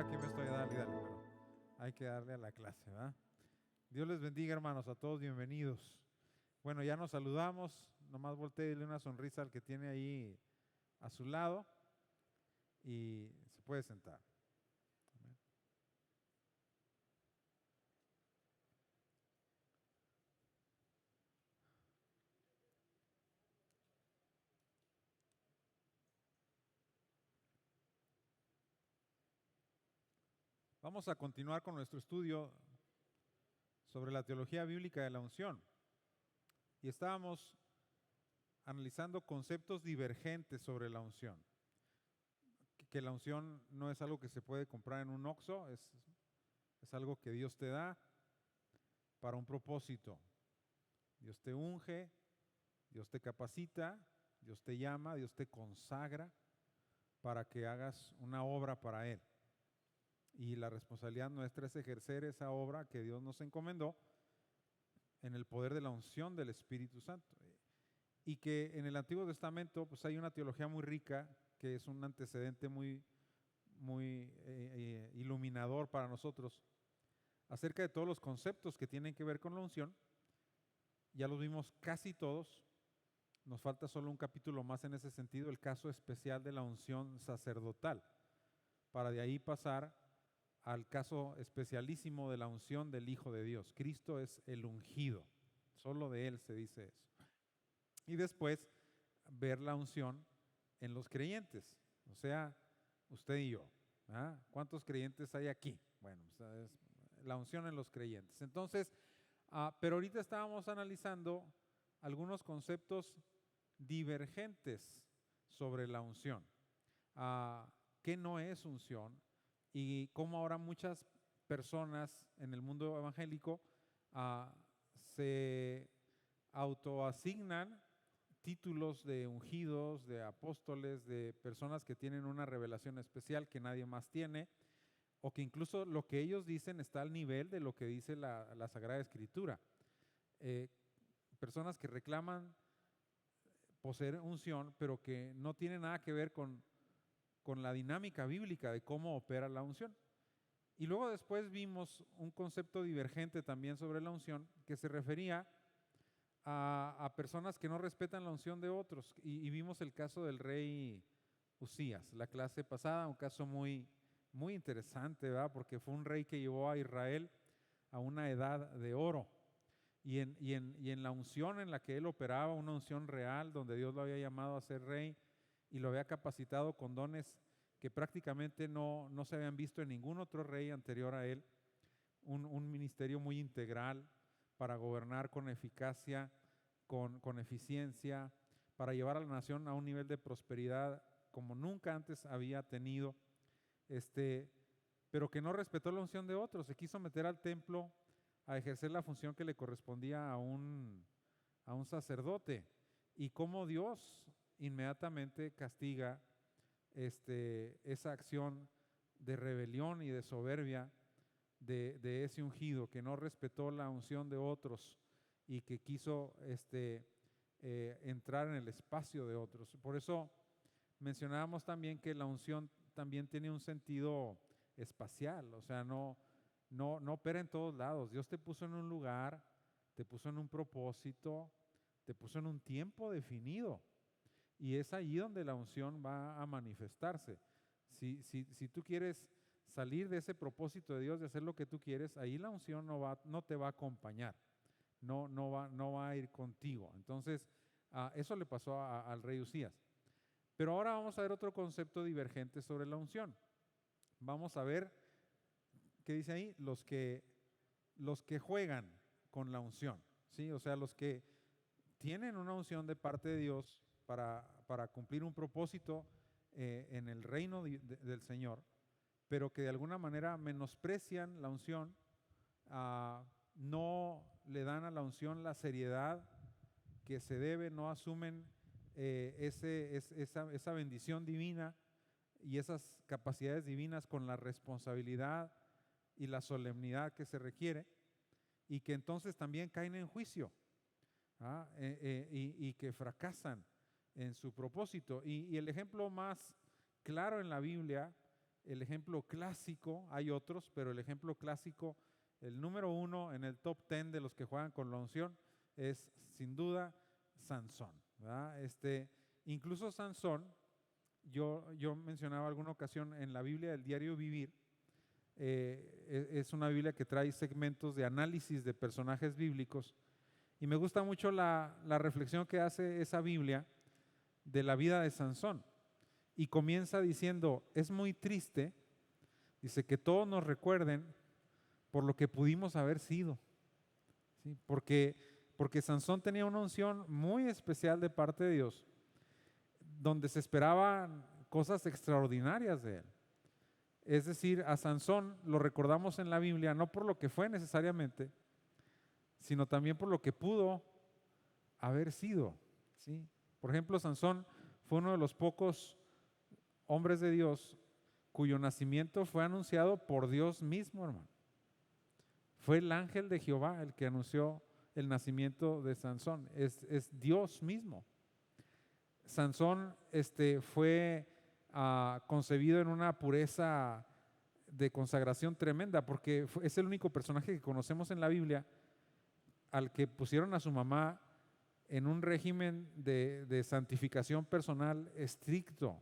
Aquí me estoy dale, pero hay que darle a la clase, ¿verdad? Dios les bendiga, hermanos, a todos bienvenidos. Bueno, ya nos saludamos, nomás volteéle una sonrisa al que tiene ahí a su lado y se puede sentar. Amén. Vamos a continuar con nuestro estudio sobre la teología bíblica de la unción. Y estábamos analizando conceptos divergentes sobre la unción. Que la unción no es algo que se puede comprar en un Oxxo, es algo que Dios te da para un propósito. Dios te unge, Dios te capacita, Dios te llama, Dios te consagra para que hagas una obra para Él. Y la responsabilidad nuestra es ejercer esa obra que Dios nos encomendó en el poder de la unción del Espíritu Santo. Y que en el Antiguo Testamento pues hay una teología muy rica que es un antecedente muy iluminador para nosotros acerca de todos los conceptos que tienen que ver con la unción. Ya los vimos casi todos, nos falta solo un capítulo más en ese sentido, el caso especial de la unción sacerdotal, para de ahí pasar al caso especialísimo de la unción del Hijo de Dios. Cristo es el ungido, solo de Él se dice eso. Y después ver la unción en los creyentes, o sea, usted y yo. ¿Ah? ¿Cuántos creyentes hay aquí? Bueno, es la unción en los creyentes. Entonces, pero ahorita estábamos analizando algunos conceptos divergentes sobre la unción. ¿Qué no es unción? Y cómo ahora muchas personas en el mundo evangélico se autoasignan títulos de ungidos, de apóstoles, de personas que tienen una revelación especial que nadie más tiene, o que incluso lo que ellos dicen está al nivel de lo que dice la Sagrada Escritura. Personas que reclaman poseer unción, pero que no tiene nada que ver con la dinámica bíblica de cómo opera la unción. Y luego después vimos un concepto divergente también sobre la unción que se refería a personas que no respetan la unción de otros. Y vimos el caso del rey Usías, la clase pasada, un caso muy interesante, ¿verdad? Porque fue un rey que llevó a Israel a una edad de oro. Y en la unción en la que él operaba, una unción real, donde Dios lo había llamado a ser rey y lo había capacitado con dones que prácticamente no se habían visto en ningún otro rey anterior a él, un ministerio muy integral para gobernar con eficacia, con eficiencia, para llevar a la nación a un nivel de prosperidad como nunca antes había tenido, pero que no respetó la unción de otros, se quiso meter al templo a ejercer la función que le correspondía a un sacerdote, y cómo Dios inmediatamente castiga esa acción de rebelión y de soberbia de ese ungido que no respetó la unción de otros y que quiso entrar en el espacio de otros. Por eso mencionábamos también que la unción también tiene un sentido espacial, o sea, no opera en todos lados. Dios te puso en un lugar, te puso en un propósito, te puso en un tiempo definido, y es allí donde la unción va a manifestarse. Si tú quieres salir de ese propósito de Dios, de hacer lo que tú quieres, ahí la unción no te va a acompañar, no va a ir contigo. Entonces, eso le pasó al rey Usías. Pero ahora vamos a ver otro concepto divergente sobre la unción. Vamos a ver qué dice ahí, los que juegan con la unción, ¿sí? O sea, los que tienen una unción de parte de Dios para cumplir un propósito en el reino del Señor, pero que de alguna manera menosprecian la unción, no le dan a la unción la seriedad que se debe, no asumen esa bendición divina y esas capacidades divinas con la responsabilidad y la solemnidad que se requiere, y que entonces también caen en juicio y que fracasan en su propósito. Y el ejemplo más claro en la Biblia el ejemplo clásico, hay otros, pero el ejemplo clásico, el número uno en el top 10 de los que juegan con la unción es sin duda Sansón, ¿verdad? Incluso Sansón, yo mencionaba alguna ocasión en la Biblia del Diario Vivir, es una Biblia que trae segmentos de análisis de personajes bíblicos y me gusta mucho la reflexión que hace esa Biblia de la vida de Sansón y comienza diciendo, es muy triste, dice, que todos nos recuerden por lo que pudimos haber sido, ¿sí? Porque Sansón tenía una unción muy especial de parte de Dios, donde se esperaban cosas extraordinarias de él. Es decir, a Sansón lo recordamos en la Biblia no por lo que fue necesariamente, sino también por lo que pudo haber sido, ¿sí? Por ejemplo, Sansón fue uno de los pocos hombres de Dios cuyo nacimiento fue anunciado por Dios mismo, hermano. Fue el ángel de Jehová el que anunció el nacimiento de Sansón, es Dios mismo. Sansón fue concebido en una pureza de consagración tremenda, porque es el único personaje que conocemos en la Biblia al que pusieron a su mamá en un régimen de santificación personal estricto.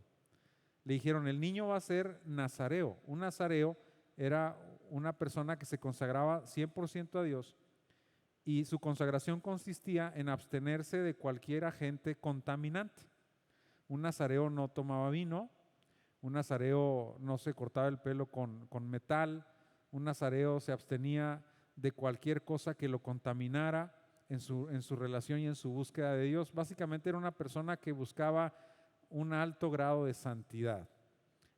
Le dijeron, el niño va a ser nazareo. Un nazareo era una persona que se consagraba 100% a Dios y su consagración consistía en abstenerse de cualquier agente contaminante. Un nazareo no tomaba vino, un nazareo no se cortaba el pelo con metal, un nazareo se abstenía de cualquier cosa que lo contaminara en su relación y en su búsqueda de Dios. Básicamente era una persona que buscaba un alto grado de santidad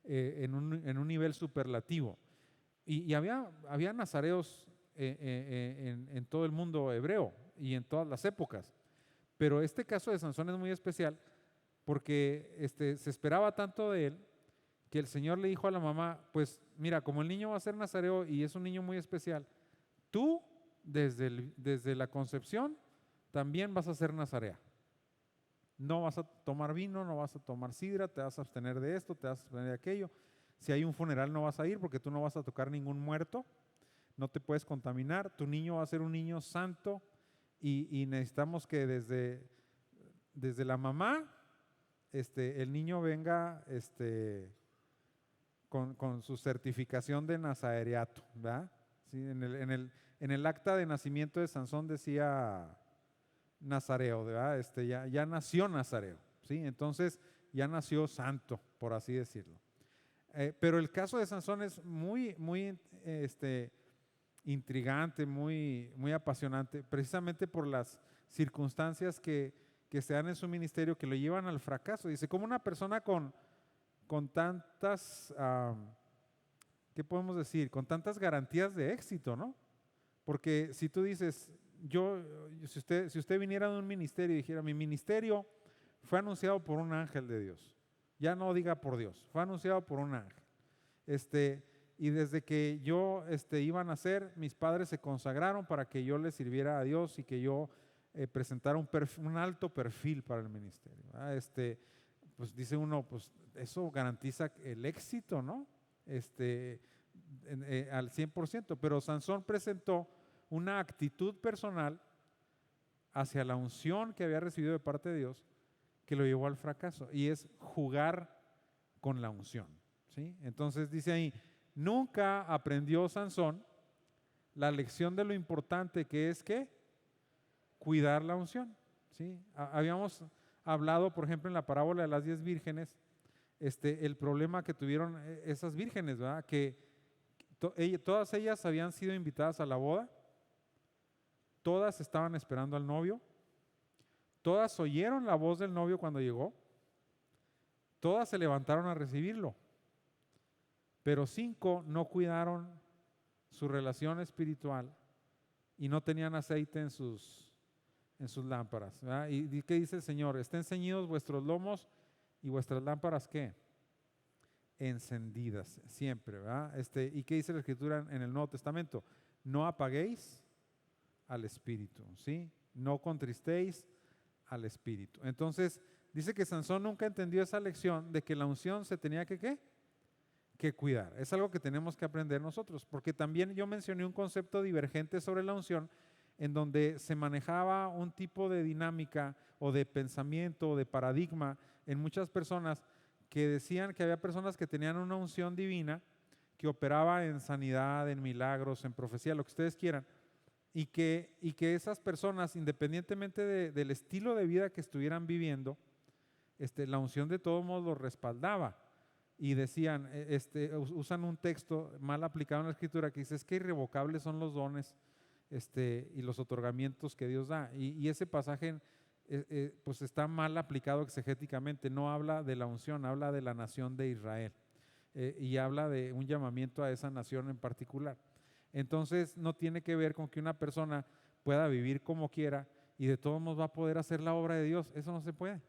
en un nivel superlativo. Y había nazareos en todo el mundo hebreo y en todas las épocas. Pero este caso de Sansón es muy especial porque se esperaba tanto de él que el Señor le dijo a la mamá, pues mira, como el niño va a ser nazareo y es un niño muy especial, tú desde la concepción también vas a ser nazarea. No vas a tomar vino, no vas a tomar sidra, te vas a abstener de esto, te vas a abstener de aquello. Si hay un funeral no vas a ir porque tú no vas a tocar ningún muerto, no te puedes contaminar, tu niño va a ser un niño santo y necesitamos que desde la mamá el niño venga con su certificación de nazareato, ¿verdad? Sí, en el acta de nacimiento de Sansón decía nazareo, ¿verdad? Ya nació nazareo, ¿sí? Entonces ya nació santo, por así decirlo. Pero el caso de Sansón es muy intrigante, muy apasionante, precisamente por las circunstancias que se dan en su ministerio que lo llevan al fracaso. Dice, como una persona con tantas, ¿qué podemos decir? Con tantas garantías de éxito, ¿no? Porque si tú dices, si usted viniera de un ministerio y dijera, mi ministerio fue anunciado por un ángel de Dios, ya no diga por Dios, fue anunciado por un ángel. Y desde que yo iba a nacer, mis padres se consagraron para que yo les sirviera a Dios y que yo presentara un alto perfil para el ministerio. Pues dice uno, pues eso garantiza el éxito, ¿no? Al 100%, pero Sansón presentó una actitud personal hacia la unción que había recibido de parte de Dios que lo llevó al fracaso, y es jugar con la unción, ¿sí? Entonces dice ahí, nunca aprendió Sansón la lección de lo importante que es que cuidar la unción, ¿sí? Habíamos hablado, por ejemplo, en la parábola de las 10 vírgenes, el problema que tuvieron esas vírgenes, ¿verdad? Que todas ellas habían sido invitadas a la boda, todas estaban esperando al novio, todas oyeron la voz del novio cuando llegó, todas se levantaron a recibirlo, pero 5 no cuidaron su relación espiritual y no tenían aceite en sus lámparas, ¿verdad? ¿Y qué dice el Señor? Estén ceñidos vuestros lomos y vuestras lámparas, ¿qué? Encendidas siempre, ¿verdad? ¿Y qué dice la Escritura en el Nuevo Testamento? No apaguéis al Espíritu, ¿sí? No contristéis al Espíritu. Entonces, dice que Sansón nunca entendió esa lección de que la unción se tenía que, ¿qué? que cuidar. Es algo que tenemos que aprender nosotros, porque también yo mencioné un concepto divergente sobre la unción, en donde se manejaba un tipo de dinámica o de pensamiento o de paradigma en muchas personas que decían que había personas que tenían una unción divina que operaba en sanidad, en milagros, en profecía, lo que ustedes quieran, y que esas personas, independientemente del estilo de vida que estuvieran viviendo, la unción de todos modos los respaldaba. Y decían, usan un texto mal aplicado en la Escritura que dice, es que irrevocables son los dones y los otorgamientos que Dios da. Y ese pasaje pues está mal aplicado exegéticamente, no habla de la unción, habla de la nación de Israel y habla de un llamamiento a esa nación en particular. Entonces no tiene que ver con que una persona pueda vivir como quiera y de todos modos va a poder hacer la obra de Dios, eso no se puede.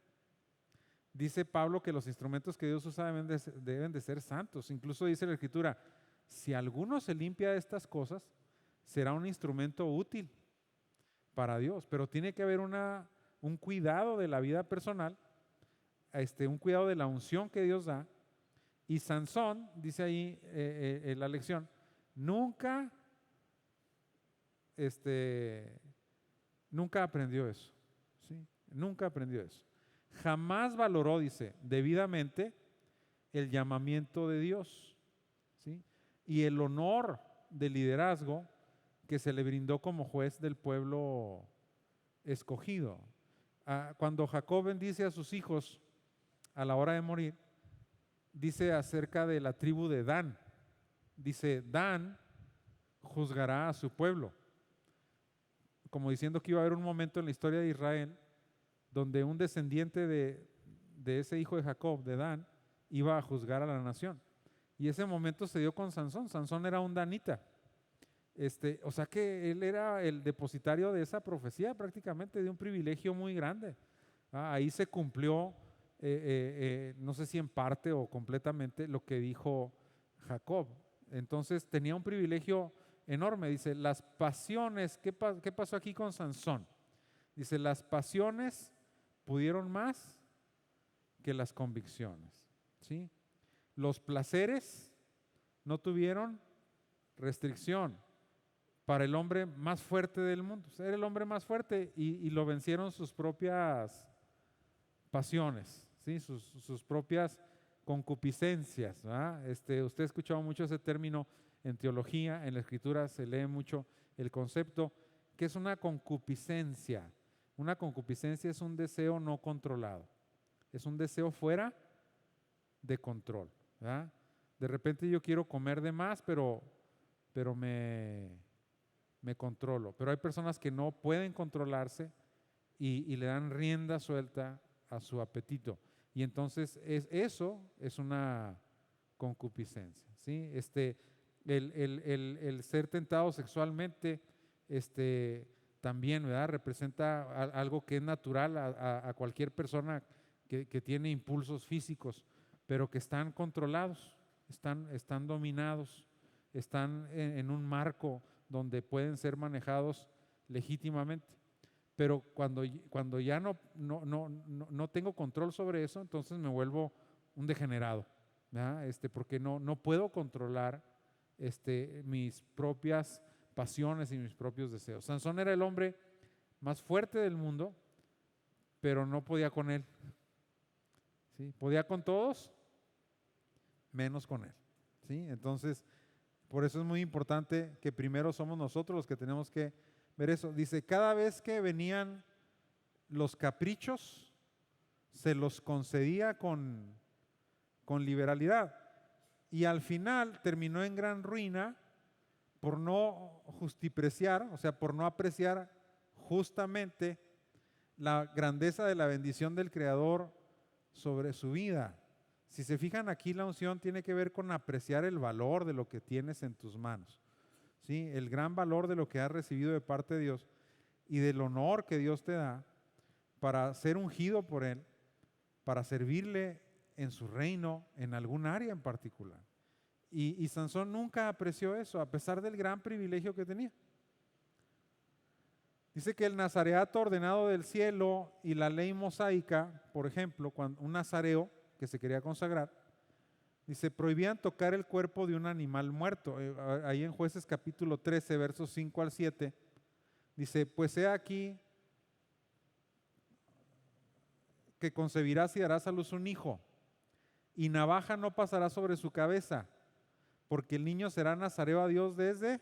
Dice Pablo que los instrumentos que Dios usa deben de ser santos. Incluso dice la Escritura, si alguno se limpia de estas cosas, será un instrumento útil para Dios. Pero tiene que haber un cuidado de la vida personal, un cuidado de la unción que Dios da. Y Sansón, dice ahí la lección, nunca aprendió eso. ¿Sí? Nunca aprendió eso. Jamás valoró, dice, debidamente el llamamiento de Dios, ¿sí? Y el honor del liderazgo que se le brindó como juez del pueblo escogido. Cuando Jacob bendice a sus hijos a la hora de morir, dice acerca de la tribu de Dan, dice, Dan juzgará a su pueblo, como diciendo que iba a haber un momento en la historia de Israel donde un descendiente de ese hijo de Jacob, de Dan, iba a juzgar a la nación. Y ese momento se dio con Sansón. Sansón era un danita. O sea que él era el depositario de esa profecía prácticamente, de un privilegio muy grande. Ahí se cumplió, no sé si en parte o completamente, lo que dijo Jacob. Entonces tenía un privilegio enorme. Dice, las pasiones, ¿qué pasó aquí con Sansón? Dice, las pasiones pudieron más que las convicciones, ¿sí? Los placeres no tuvieron restricción para el hombre más fuerte del mundo. O sea, era el hombre más fuerte y lo vencieron sus propias pasiones, ¿sí? Sus propias concupiscencias, ¿verdad? Usted ha escuchado mucho ese término en teología, en la Escritura se lee mucho el concepto, que es una concupiscencia. Una concupiscencia es un deseo no controlado, es un deseo fuera de control, ¿verdad? De repente yo quiero comer de más, pero me controlo. Pero hay personas que no pueden controlarse y le dan rienda suelta a su apetito. Y entonces eso es una concupiscencia, ¿sí? El ser tentado sexualmente, también, ¿verdad? Representa algo que es natural a cualquier persona que tiene impulsos físicos, pero que están controlados, están dominados, están en un marco donde pueden ser manejados legítimamente. Pero cuando ya no tengo control sobre eso, entonces me vuelvo un degenerado, ¿verdad? Porque no puedo controlar mis propias pasiones y mis propios deseos. Sansón era el hombre más fuerte del mundo, pero no podía con él, ¿sí? Podía con todos, menos con él, ¿sí? Entonces, por eso es muy importante que primero somos nosotros los que tenemos que ver eso. Dice, cada vez que venían los caprichos, se los concedía con liberalidad. Y al final terminó en gran ruina por no justipreciar, o sea, por no apreciar justamente la grandeza de la bendición del Creador sobre su vida. Si se fijan aquí, la unción tiene que ver con apreciar el valor de lo que tienes en tus manos, ¿sí? El gran valor de lo que has recibido de parte de Dios y del honor que Dios te da para ser ungido por Él, para servirle en su reino, en algún área en particular. Y Sansón nunca apreció eso, a pesar del gran privilegio que tenía. Dice que el nazareato ordenado del cielo y la ley mosaica, por ejemplo, cuando un nazareo que se quería consagrar, Dice, prohibían tocar el cuerpo de un animal muerto. Ahí en Jueces capítulo 13, versos 5 al 7, dice, pues he aquí que concebirás y darás a luz un hijo, y navaja no pasará sobre su cabeza, porque el niño será nazareo a Dios desde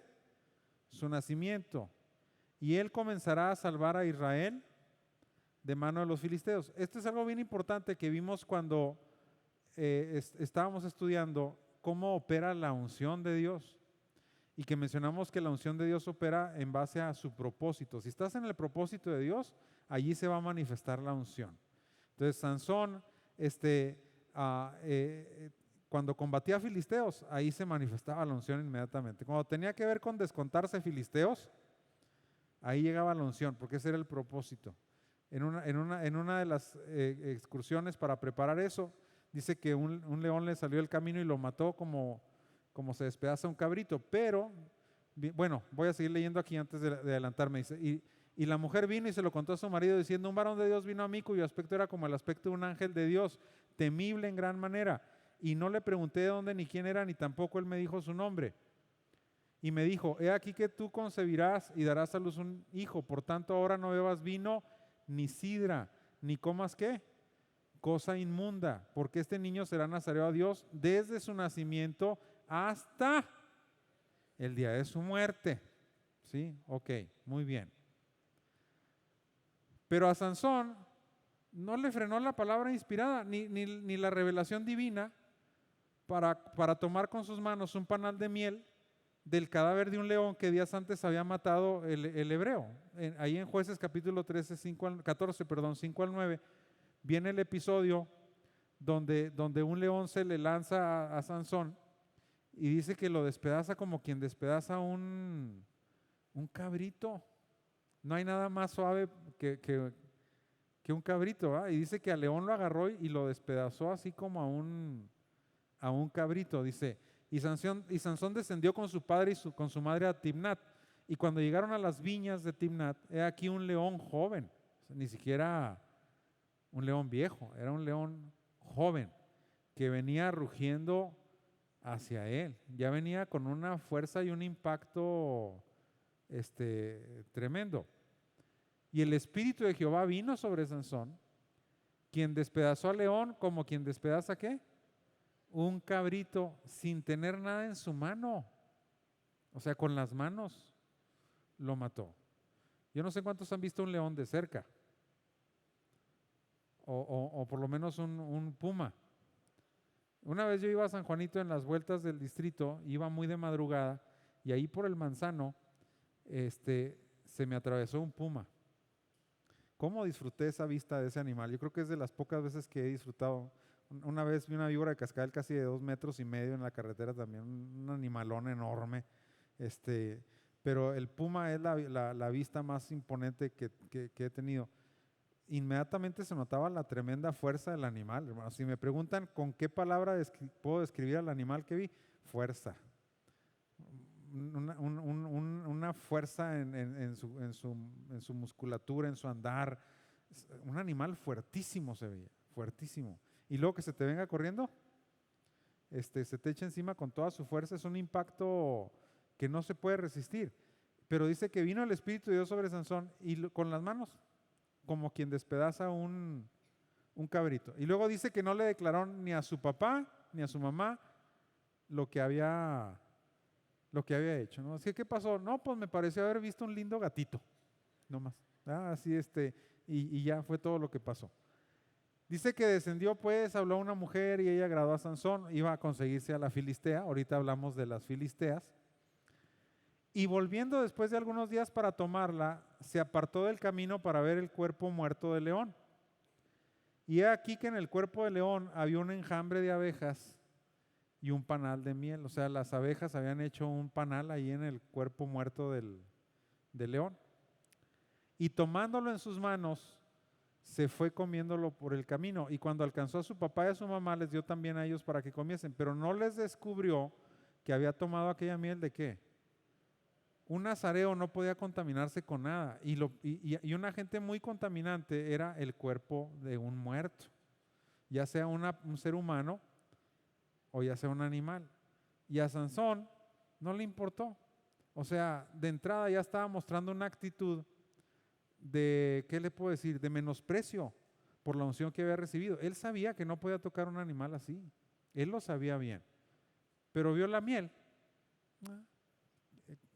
su nacimiento, y él comenzará a salvar a Israel de mano de los filisteos. Esto es algo bien importante que vimos cuando estábamos estudiando cómo opera la unción de Dios, y que mencionamos que la unción de Dios opera en base a su propósito. Si estás en el propósito de Dios, allí se va a manifestar la unción. Entonces Sansón, cuando combatía a filisteos, ahí se manifestaba la unción inmediatamente. Cuando tenía que ver con descontarse filisteos, ahí llegaba la unción, porque ese era el propósito. En una de las excursiones para preparar eso, dice que un león le salió del camino y lo mató como se despedaza un cabrito. Pero, bueno, voy a seguir leyendo aquí antes de adelantarme. Dice, y la mujer vino y se lo contó a su marido diciendo, un varón de Dios vino a mí cuyo aspecto era como el aspecto de un ángel de Dios, temible en gran manera. Y no le pregunté de dónde ni quién era, ni tampoco él me dijo su nombre. Y me dijo, he aquí que tú concebirás y darás a luz un hijo, por tanto ahora no bebas vino, ni sidra, ni comas ¿qué? Cosa inmunda, porque este niño será nazareo a Dios desde su nacimiento hasta el día de su muerte. ¿Sí? Ok, muy bien. Pero a Sansón no le frenó la palabra inspirada, ni la revelación divina para tomar con sus manos un panal de miel del cadáver de un león que días antes había matado el hebreo. Ahí en Jueces capítulo 13, 14, 5 al 9, viene el episodio donde un león se le lanza a Sansón y dice que lo despedaza como quien despedaza un cabrito. No hay nada más suave que un cabrito, ¿verdad? Y dice que al león lo agarró y lo despedazó así como a un cabrito. Dice, y Sansón descendió con su padre y con su madre a Timnat. Y cuando llegaron a las viñas de Timnat, he aquí un león joven, o sea, ni siquiera un león viejo, era un león joven que venía rugiendo hacia él. Ya venía con una fuerza y un impacto tremendo. Y el Espíritu de Jehová vino sobre Sansón, quien despedazó al león como quien despedaza ¿qué? Un cabrito sin tener nada en su mano. O sea, con las manos lo mató. Yo no sé cuántos han visto un león de cerca, o por lo menos un puma. Una vez yo iba a San Juanito en las vueltas del distrito, iba muy de madrugada, y ahí por el Manzano se me atravesó un puma. ¿Cómo disfruté esa vista de ese animal? Yo creo que es de las pocas veces que he disfrutado. Una vez vi una víbora de cascabel casi de 2,5 metros en la carretera también, un animalón enorme. Pero el puma es la vista más imponente que he tenido. Inmediatamente se notaba la tremenda fuerza del animal, hermano. Si me preguntan con qué palabra puedo describir al animal que vi, fuerza. Una fuerza en su musculatura, en su andar. Un animal fuertísimo se veía, fuertísimo. Y luego que se te venga corriendo, se te echa encima con toda su fuerza, es un impacto que no se puede resistir. Pero dice que vino el Espíritu de Dios sobre Sansón y con las manos, como quien despedaza un cabrito. Y luego dice que no le declararon ni a su papá ni a su mamá lo que había hecho, ¿no? Así que, ¿qué pasó? No, pues me pareció haber visto un lindo gatito, nomás. Así y ya fue todo lo que pasó. Dice que descendió pues, habló a una mujer y ella agradó a Sansón, iba a conseguirse a la filistea, ahorita hablamos de las filisteas. Y volviendo después de algunos días para tomarla, se apartó del camino para ver el cuerpo muerto del león. Y he aquí que en el cuerpo del león había un enjambre de abejas y un panal de miel. O sea, las abejas habían hecho un panal ahí en el cuerpo muerto del león. Y tomándolo en sus manos, se fue comiéndolo por el camino. Y cuando alcanzó a su papá y a su mamá, les dio también a ellos para que comiesen. Pero no les descubrió que había tomado aquella miel de ¿qué? Un nazareo no podía contaminarse con nada. Y un agente muy contaminante era el cuerpo de un muerto. Ya sea un ser humano o ya sea un animal. Y a Sansón no le importó. O sea, de entrada ya estaba mostrando una actitud de, ¿qué le puedo decir? De menosprecio por la unción que había recibido. Él sabía que no podía tocar un animal así. Él lo sabía bien. Pero vio la miel.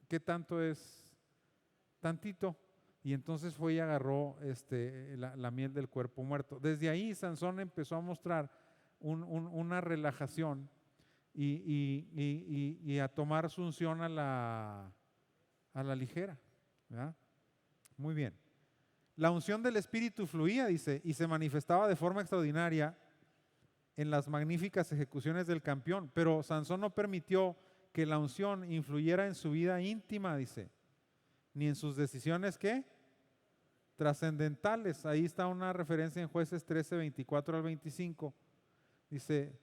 ¿Qué tanto es? Tantito. Y entonces fue y agarró la miel del cuerpo muerto. Desde ahí Sansón empezó a mostrar una relajación y a tomar su unción a la ligera, ¿verdad? Muy bien. La unción del Espíritu fluía, dice, y se manifestaba de forma extraordinaria en las magníficas ejecuciones del campeón, pero Sansón no permitió que la unción influyera en su vida íntima, dice, ni en sus decisiones, ¿qué? Trascendentales. Ahí está una referencia en Jueces 13, 24 al 25. Dice,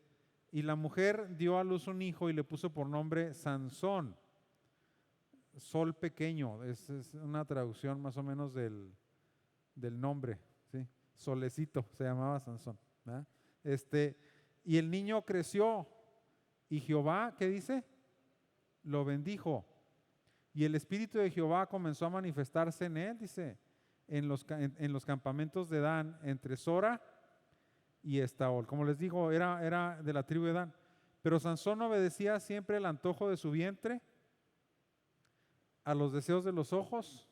y la mujer dio a luz un hijo y le puso por nombre Sansón, sol pequeño, es una traducción más o menos del nombre, ¿sí? Solecito, se llamaba Sansón, ¿verdad? Y el niño creció y Jehová, ¿qué dice? Lo bendijo. Y el Espíritu de Jehová comenzó a manifestarse en él, dice, en los campamentos de Dan, entre Sora y Estaol. Como les digo, era de la tribu de Dan. Pero Sansón obedecía siempre el antojo de su vientre, a los deseos de los ojos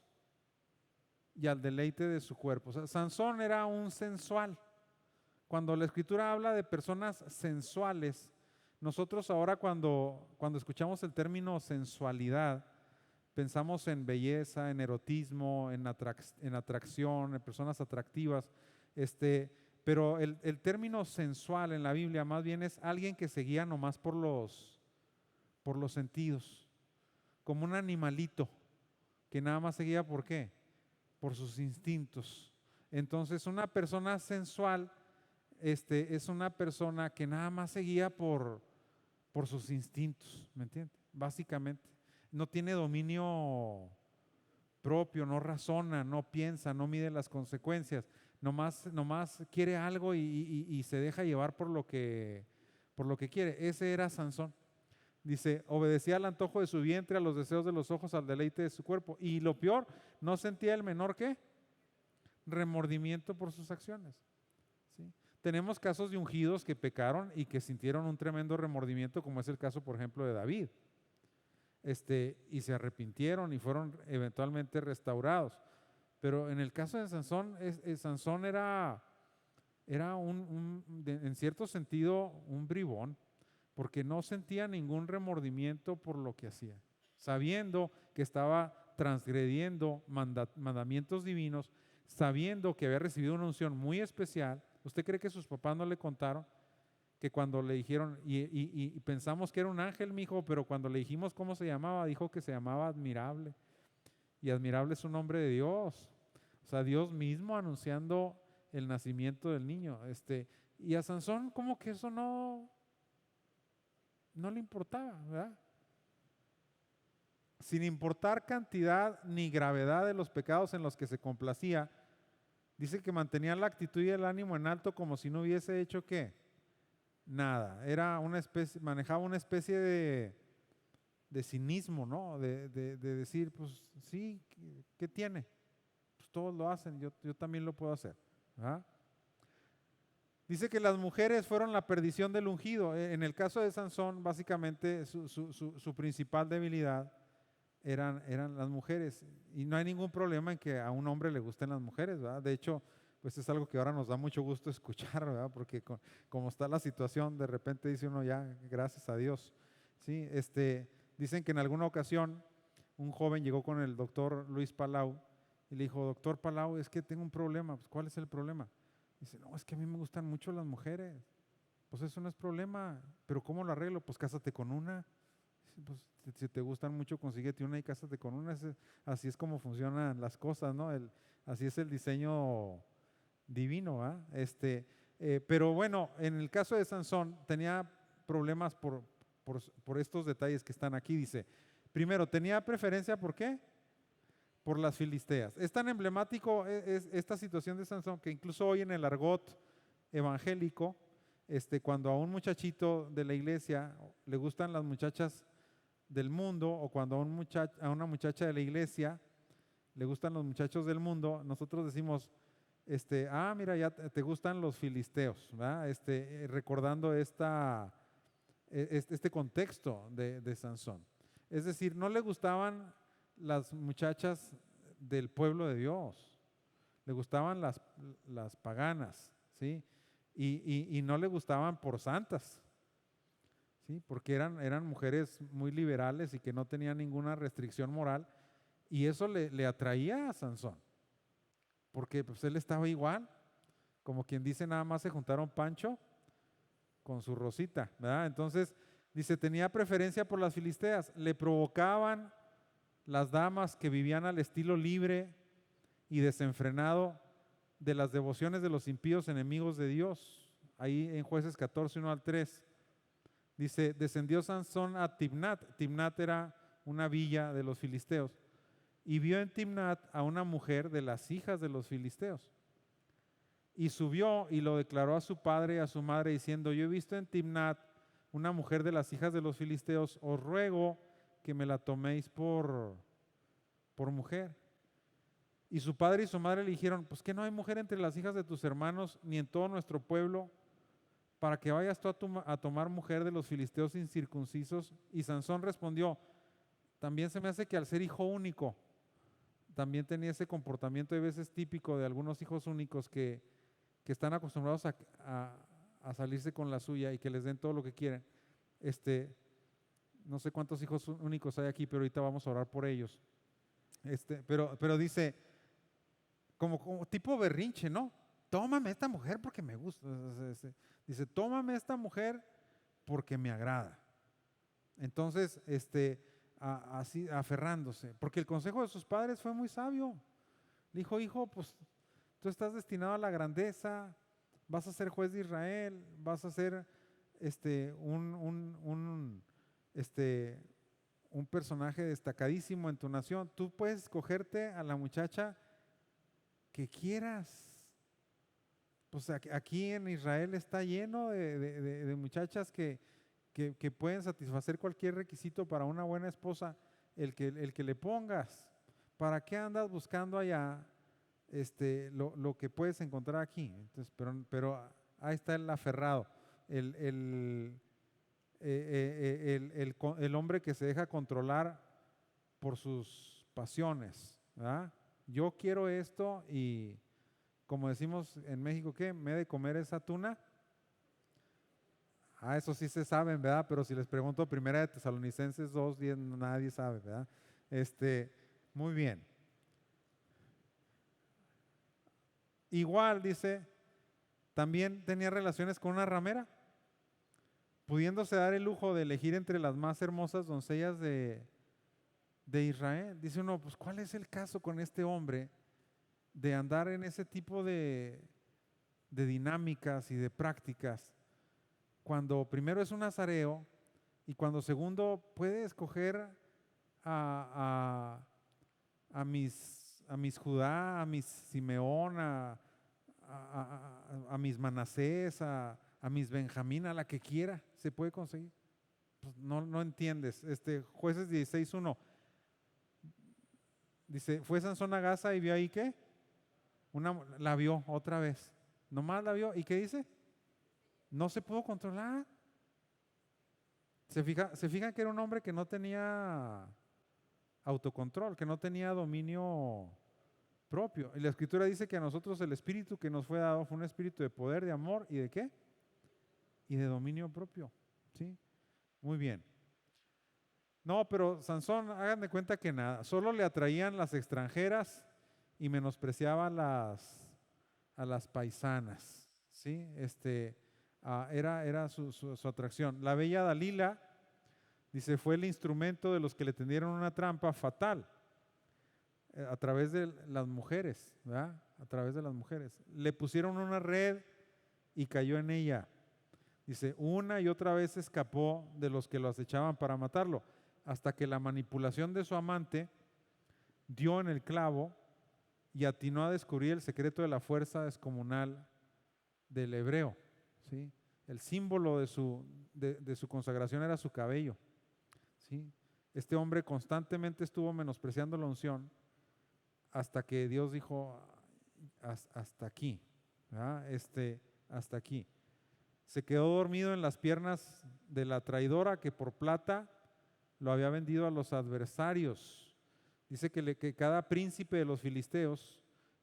y al deleite de su cuerpo. O sea, Sansón era un sensual. Cuando la Escritura habla de personas sensuales, nosotros ahora cuando escuchamos el término sensualidad, pensamos en belleza, en erotismo, en atracción, en personas atractivas, pero el término sensual en la Biblia más bien es alguien que se guía nomás por los sentidos, como un animalito que nada más se guía ¿por qué? Por sus instintos. Entonces una persona sensual es una persona que nada más se guía por sus instintos, ¿me entiendes? Básicamente. No tiene dominio propio, no razona, no piensa, no mide las consecuencias, nomás quiere algo y se deja llevar por lo que quiere. Ese era Sansón. Dice, obedecía al antojo de su vientre, a los deseos de los ojos, al deleite de su cuerpo. Y lo peor, no sentía el menor ¿qué? Remordimiento por sus acciones. ¿Sí? Tenemos casos de ungidos que pecaron y que sintieron un tremendo remordimiento, como es el caso, por ejemplo, de David. Y se arrepintieron y fueron eventualmente restaurados. Pero en el caso de Sansón, Sansón era en cierto sentido un bribón, porque no sentía ningún remordimiento por lo que hacía, sabiendo que estaba transgrediendo mandamientos divinos, sabiendo que había recibido una unción muy especial. ¿Usted cree que sus papás no le contaron que cuando le dijeron, y pensamos que era un ángel, mijo, pero cuando le dijimos cómo se llamaba, dijo que se llamaba Admirable, y Admirable es un nombre de Dios, o sea, Dios mismo anunciando el nacimiento del niño, y a Sansón como que eso no le importaba, ¿verdad? Sin importar cantidad ni gravedad de los pecados en los que se complacía, dice que mantenía la actitud y el ánimo en alto como si no hubiese hecho ¿qué? Nada. Era una especie, manejaba una especie de cinismo, ¿no? De decir, pues sí, ¿qué tiene? Pues todos lo hacen, yo también lo puedo hacer, ¿verdad? Dice que las mujeres fueron la perdición del ungido. En el caso de Sansón, básicamente su principal debilidad eran las mujeres. Y no hay ningún problema en que a un hombre le gusten las mujeres, ¿verdad? De hecho, pues es algo que ahora nos da mucho gusto escuchar, ¿verdad? Porque como está la situación, de repente dice uno ya, gracias a Dios. ¿Sí? Dicen que en alguna ocasión un joven llegó con el doctor Luis Palau y le dijo, doctor Palau, es que tengo un problema. Pues, ¿cuál es el problema? Dice, no, es que a mí me gustan mucho las mujeres. Pues eso no es problema, pero ¿cómo lo arreglo? Pues cásate con una. Pues si te gustan mucho, consíguete una y cásate con una. Así es como funcionan las cosas, ¿no? Así es el diseño divino, ¿ah? Pero bueno, en el caso de Sansón tenía problemas por estos detalles que están aquí. Dice, primero, tenía preferencia, ¿por qué? Por las filisteas. Es tan emblemático esta situación de Sansón que incluso hoy en el argot evangélico cuando a un muchachito de la iglesia le gustan las muchachas del mundo, o cuando a una muchacha de la iglesia le gustan los muchachos del mundo, nosotros decimos, mira, ya te gustan los filisteos, ¿verdad? Recordando este contexto de Sansón. Es decir, no le gustaban las muchachas del pueblo de Dios, le gustaban las paganas, ¿sí? Y no le gustaban por santas, ¿sí? Porque eran mujeres muy liberales y que no tenían ninguna restricción moral, y eso le atraía a Sansón, porque pues él estaba igual, como quien dice, nada más se juntaron Pancho con su Rosita, ¿verdad? Entonces, dice, tenía preferencia por las filisteas, le provocaban las damas que vivían al estilo libre y desenfrenado de las devociones de los impíos enemigos de Dios. Ahí en Jueces 14, 1 al 3, dice, descendió Sansón a Timnat. Timnat era una villa de los filisteos, y vio en Timnat a una mujer de las hijas de los filisteos. Y subió y lo declaró a su padre y a su madre, diciendo, yo he visto en Timnat una mujer de las hijas de los filisteos, os ruego que me la toméis por mujer. Y su padre y su madre le dijeron, pues que no hay mujer entre las hijas de tus hermanos, ni en todo nuestro pueblo, para que vayas tú a tomar mujer de los filisteos incircuncisos. Y Sansón respondió, también se me hace que al ser hijo único, también tenía ese comportamiento de veces típico de algunos hijos únicos que están acostumbrados a salirse con la suya y que les den todo lo que quieren. No sé cuántos hijos únicos hay aquí, pero ahorita vamos a orar por ellos. Pero dice, como tipo berrinche, ¿no? Tómame esta mujer porque me gusta. Dice, tómame esta mujer porque me agrada. Entonces, así aferrándose, porque el consejo de sus padres fue muy sabio. Le dijo, hijo, pues tú estás destinado a la grandeza, vas a ser juez de Israel, vas a ser un personaje destacadísimo en tu nación. Tú puedes escogerte a la muchacha que quieras. Pues aquí en Israel está lleno de muchachas que pueden satisfacer cualquier requisito para una buena esposa, el que le pongas. ¿Para qué andas buscando allá lo que puedes encontrar aquí? Entonces, pero ahí está el aferrado, el hombre que se deja controlar por sus pasiones, ¿verdad? Yo quiero esto y, como decimos en México, ¿qué? ¿Me he de comer esa tuna? Eso sí se saben, ¿verdad? Pero si les pregunto Primera de Tesalonicenses 2:10, nadie sabe, ¿verdad? Muy bien. Igual, dice, también tenía relaciones con una ramera, pudiéndose dar el lujo de elegir entre las más hermosas doncellas de Israel. Dice uno, pues ¿cuál es el caso con este hombre de andar en ese tipo de dinámicas y de prácticas, cuando primero es un nazareo y cuando segundo puede escoger a mis Judá, a mis Simeón, a mis Manasés, a mis Benjamín, a la que quiera, se puede conseguir? Pues no entiendes. Jueces 16:1 dice, fue Sansón a Gaza y vio ahí ¿qué? La vio otra vez, nomás la vio, ¿y qué dice? No se pudo controlar. Se fija que era un hombre que no tenía autocontrol, que no tenía dominio propio. Y la Escritura dice que a nosotros el espíritu que nos fue dado fue un espíritu de poder, de amor y de ¿qué? Y de dominio propio. ¿Sí? Muy bien. No, pero Sansón, hagan de cuenta que nada, solo le atraían las extranjeras y menospreciaba a las paisanas. ¿Sí? Era su atracción. La bella Dalila, dice, fue el instrumento de los que le tendieron una trampa fatal a través de las mujeres, ¿verdad? A través de las mujeres. Le pusieron una red y cayó en ella. Dice, una y otra vez escapó de los que lo acechaban para matarlo, hasta que la manipulación de su amante dio en el clavo y atinó a descubrir el secreto de la fuerza descomunal del hebreo. ¿Sí? el símbolo de su consagración era su cabello, ¿sí? Este hombre constantemente estuvo menospreciando la unción hasta que Dios dijo, hasta aquí, ¿verdad? Hasta aquí. Se quedó dormido en las piernas de la traidora que por plata lo había vendido a los adversarios. Dice que cada príncipe de los filisteos,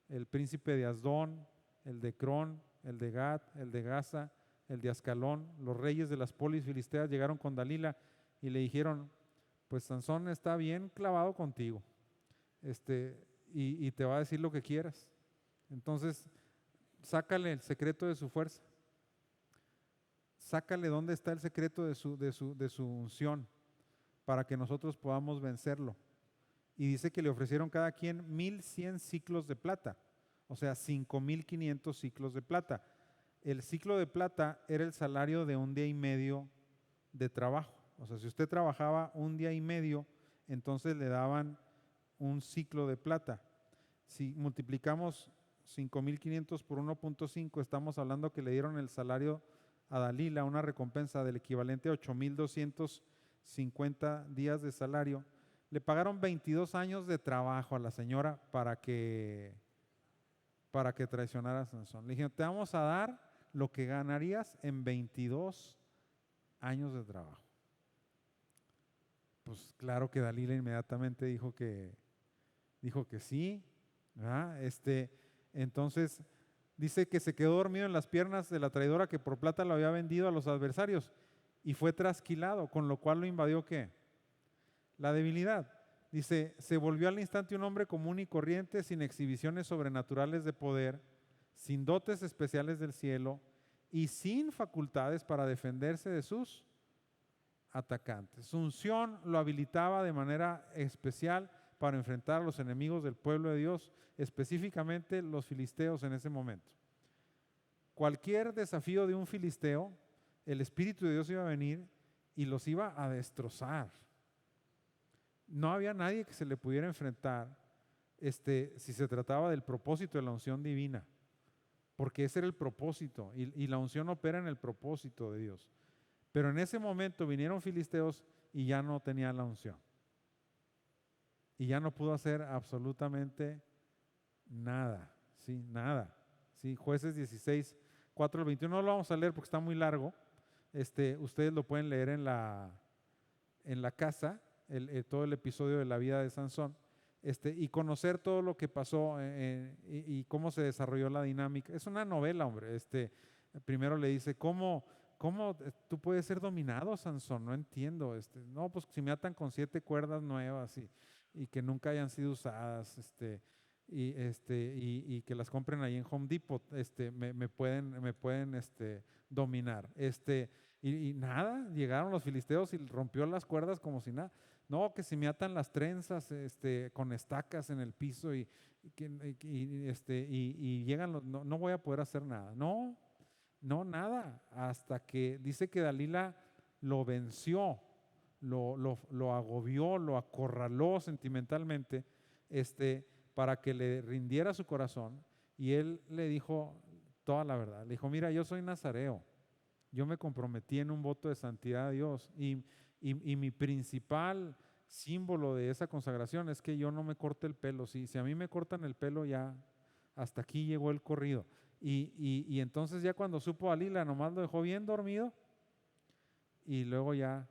el príncipe de Asdón, el de Crón, el de Gat, el de Gaza, el de Ascalón, los reyes de las polis filisteas llegaron con Dalila y le dijeron, pues Sansón está bien clavado contigo, y te va a decir lo que quieras. Entonces, sácale el secreto de su fuerza. Sácale dónde está el secreto de su unción para que nosotros podamos vencerlo. Y dice que le ofrecieron cada quien 1,100 siclos de plata, o sea, 5,500 siclos de plata. El ciclo de plata era el salario de un día y medio de trabajo. O sea, si usted trabajaba un día y medio, entonces le daban un ciclo de plata. Si multiplicamos 5,500 por 1.5, estamos hablando que le dieron el salario a Dalila, una recompensa del equivalente a 8,250 días de salario. Le pagaron 22 años de trabajo a la señora para que traicionara a Sansón. Le dijeron, te vamos a dar lo que ganarías en 22 años de trabajo. Pues claro que Dalila inmediatamente dijo que sí, ¿verdad? Entonces dice que se quedó dormido en las piernas de la traidora que por plata lo había vendido a los adversarios y fue trasquilado, con lo cual lo invadió ¿qué? La debilidad. Dice, se volvió al instante un hombre común y corriente, sin exhibiciones sobrenaturales de poder, sin dotes especiales del cielo y sin facultades para defenderse de sus atacantes. Su unción lo habilitaba de manera especial para enfrentar a los enemigos del pueblo de Dios, específicamente los filisteos en ese momento. Cualquier desafío de un filisteo, el Espíritu de Dios iba a venir y los iba a destrozar. No había nadie que se le pudiera enfrentar si se trataba del propósito de la unción divina, porque ese era el propósito y la unción opera en el propósito de Dios. Pero en ese momento vinieron filisteos y ya no tenían la unción. Y ya no pudo hacer absolutamente nada, ¿sí? Nada. ¿Sí? Jueces 16, 4 al 21, no lo vamos a leer porque está muy largo. Ustedes lo pueden leer en la casa, todo el episodio de la vida de Sansón, y conocer todo lo que pasó y cómo se desarrolló la dinámica. Es una novela, hombre. Primero le dice, ¿cómo tú puedes ser dominado, Sansón? No entiendo. No, pues si me atan con 7 cuerdas nuevas y que nunca hayan sido usadas, y que las compren ahí en Home Depot, me pueden dominar. Y nada, llegaron los filisteos y rompió las cuerdas como si nada. No, que si me atan las trenzas con estacas en el piso y llegan no voy a poder hacer nada. No, nada. Hasta que dice que Dalila lo venció, lo agobió, lo acorraló sentimentalmente, para que le rindiera su corazón. Y él le dijo toda la verdad. Le dijo, mira, yo soy nazareo. Yo me comprometí en un voto de santidad a Dios y mi principal símbolo de esa consagración es que yo no me corte el pelo. Si a mí me cortan el pelo, ya hasta aquí llegó el corrido. Y entonces ya cuando supo Dalila, nomás lo dejó bien dormido y luego ya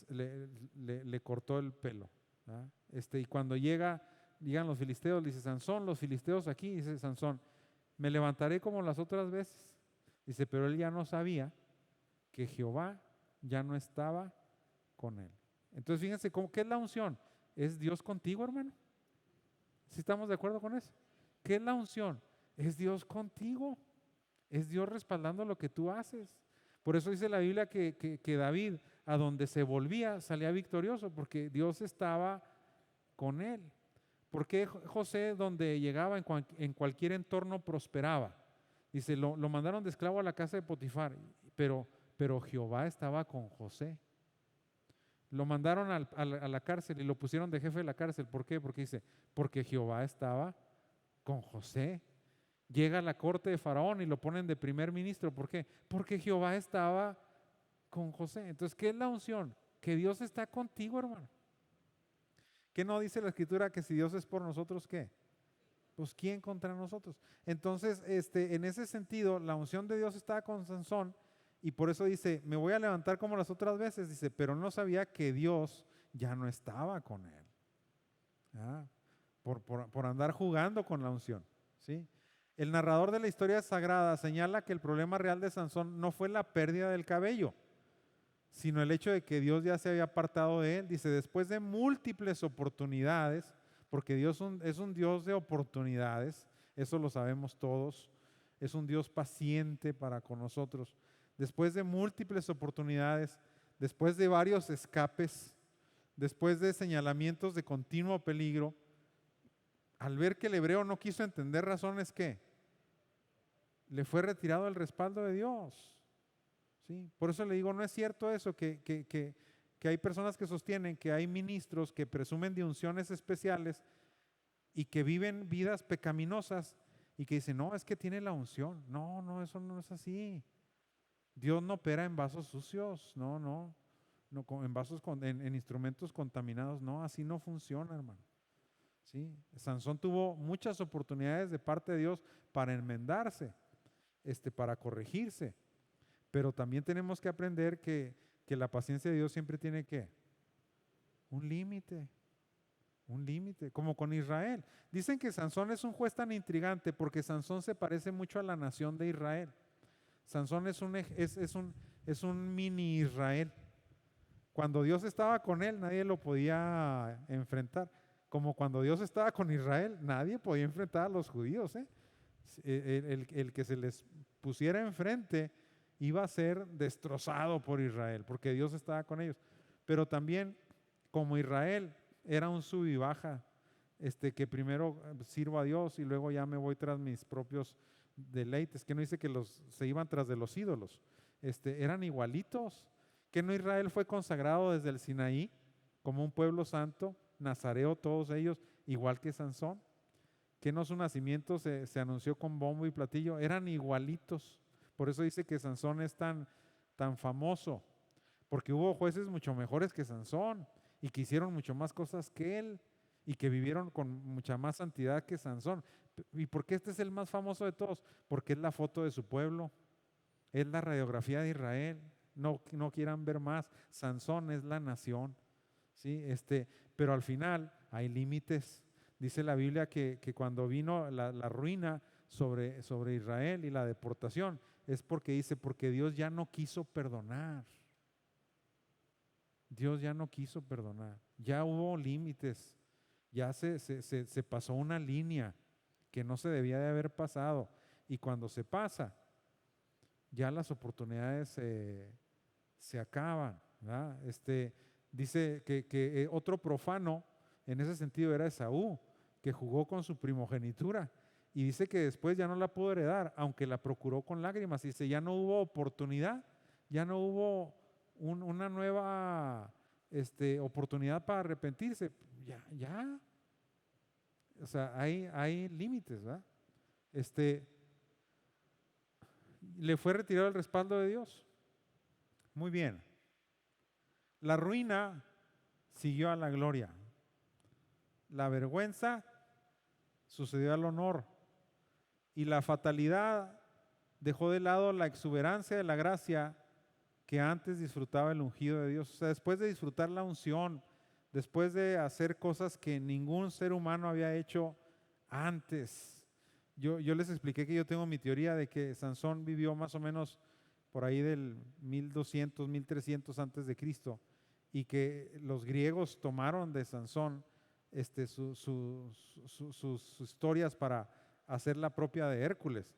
le cortó el pelo, ¿verdad? Y cuando llegan los filisteos, dice Sansón, los filisteos aquí, dice Sansón, me levantaré como las otras veces. Dice, pero él ya no sabía que Jehová ya no estaba con él. Entonces fíjense, ¿qué es la unción? ¿Es Dios contigo, hermano? ¿Sí estamos de acuerdo con eso? ¿Qué es la unción? Es Dios contigo. Es Dios respaldando lo que tú haces. Por eso dice la Biblia que David, a donde se volvía, salía victorioso, porque Dios estaba con él. ¿Por qué José, donde llegaba en cualquier entorno, prosperaba? Dice, lo mandaron de esclavo a la casa de Potifar, pero Jehová estaba con José. Lo mandaron a la cárcel y lo pusieron de jefe de la cárcel. ¿Por qué? Porque dice, porque Jehová estaba con José. Llega a la corte de Faraón y lo ponen de primer ministro. ¿Por qué? Porque Jehová estaba con José. Entonces, ¿qué es la unción? Que Dios está contigo, hermano. ¿Qué no dice la Escritura que si Dios es por nosotros, qué? Pues ¿quién contra nosotros? Entonces, en ese sentido, la unción de Dios estaba con Sansón y por eso dice, me voy a levantar como las otras veces, dice, pero no sabía que Dios ya no estaba con él. ¿Ah? Por andar jugando con la unción, ¿sí? El narrador de la historia sagrada señala que el problema real de Sansón no fue la pérdida del cabello, sino el hecho de que Dios ya se había apartado de él. Dice, después de múltiples oportunidades, porque Dios es un Dios de oportunidades, eso lo sabemos todos, es un Dios paciente para con nosotros. Después de múltiples oportunidades, después de varios escapes, después de señalamientos de continuo peligro, al ver que el hebreo no quiso entender razones, ¿qué? Le fue retirado el respaldo de Dios. ¿Sí? Por eso le digo, no es cierto eso, que hay personas que sostienen que hay ministros que presumen de unciones especiales y que viven vidas pecaminosas y que dicen, no, es que tiene la unción. No, no, eso no es así. Dios no opera en vasos sucios, no, en vasos, en instrumentos contaminados, no, así no funciona, hermano. ¿Sí? Sansón tuvo muchas oportunidades de parte de Dios para enmendarse, para corregirse, pero también tenemos que aprender que la paciencia de Dios siempre tiene que un límite, como con Israel. Dicen que Sansón es un juez tan intrigante porque Sansón se parece mucho a la nación de Israel. Sansón es un mini Israel. Cuando Dios estaba con él, nadie lo podía enfrentar. Como cuando Dios estaba con Israel, nadie podía enfrentar a los judíos. El que se les pusiera enfrente iba a ser destrozado por Israel, porque Dios estaba con ellos. Pero también, como Israel era un sub y baja, que primero sirvo a Dios y luego ya me voy tras mis propios deleites, que no dice que se iban tras de los ídolos, eran igualitos. Que no Israel fue consagrado desde el Sinaí como un pueblo santo, nazareo todos ellos, igual que Sansón. Que no su nacimiento se anunció con bombo y platillo, eran igualitos. Por eso dice que Sansón es tan famoso, porque hubo jueces mucho mejores que Sansón y que hicieron mucho más cosas que él y que vivieron con mucha más santidad que Sansón. ¿Y por qué este es el más famoso de todos? Porque es la foto de su pueblo, es la radiografía de Israel. No quieran ver más, Sansón es la nación, ¿sí? Pero al final hay límites. Dice la Biblia que cuando vino la ruina sobre Israel y la deportación, es porque Dios ya no quiso perdonar. Dios ya no quiso perdonar. Ya hubo límites. Ya se pasó una línea que no se debía de haber pasado. Y cuando se pasa, ya las oportunidades se acaban, ¿verdad? Dice que otro profano en ese sentido era Esaú, que jugó con su primogenitura y dice que después ya no la pudo heredar, aunque la procuró con lágrimas. Dice, ya no hubo oportunidad, ya no hubo una nueva oportunidad para arrepentirse. Ya. O sea, hay límites, ¿verdad? Le fue retirado el respaldo de Dios. Muy bien. La ruina siguió a la gloria. La vergüenza sucedió al honor. Y la fatalidad dejó de lado la exuberancia de la gracia que antes disfrutaba el ungido de Dios. O sea, después de disfrutar la unción, después de hacer cosas que ningún ser humano había hecho antes. Yo les expliqué que yo tengo mi teoría de que Sansón vivió más o menos por ahí del 1200, 1300 antes de Cristo y que los griegos tomaron de Sansón sus historias para hacer la propia de Hércules,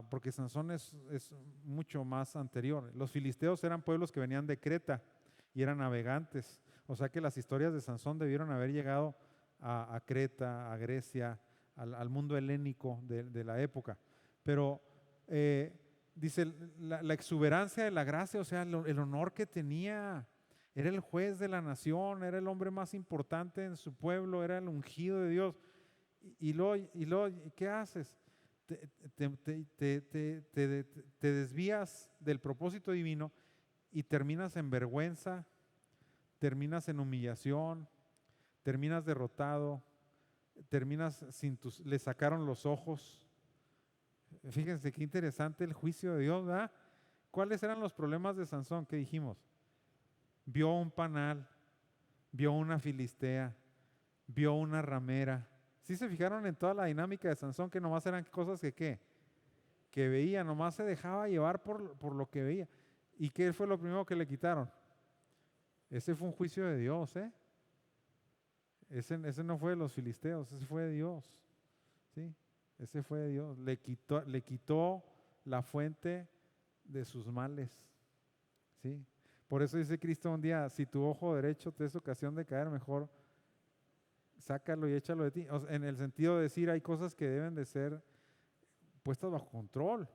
porque Sansón es mucho más anterior. Los filisteos eran pueblos que venían de Creta y eran navegantes, o sea que las historias de Sansón debieron haber llegado a Creta, a Grecia, al mundo helénico de la época. Pero dice la exuberancia de la gracia, o sea, el honor que tenía. Era el juez de la nación, era el hombre más importante en su pueblo, era el ungido de Dios. y luego, ¿qué haces? Te, te- te- te desvías del propósito divino y terminas en vergüenza, terminas en humillación, terminas derrotado, terminas le sacaron los ojos. Fíjense qué interesante el juicio de Dios, ¿verdad? ¿Cuáles eran los problemas de Sansón que dijimos? Vio un panal, vio una filistea, vio una ramera. ¿Sí se fijaron en toda la dinámica de Sansón que nomás eran cosas que qué? Que veía, nomás se dejaba llevar por lo que veía. ¿Y qué fue lo primero que le quitaron? Ese fue un juicio de Dios, ¿eh? Ese no fue de los filisteos, ese fue de Dios, ¿sí? Ese fue de Dios. Le quitó la fuente de sus males, ¿sí? Por eso dice Cristo un día, si tu ojo derecho te es ocasión de caer, mejor sácalo y échalo de ti. O sea, en el sentido de decir, hay cosas que deben de ser puestas bajo control.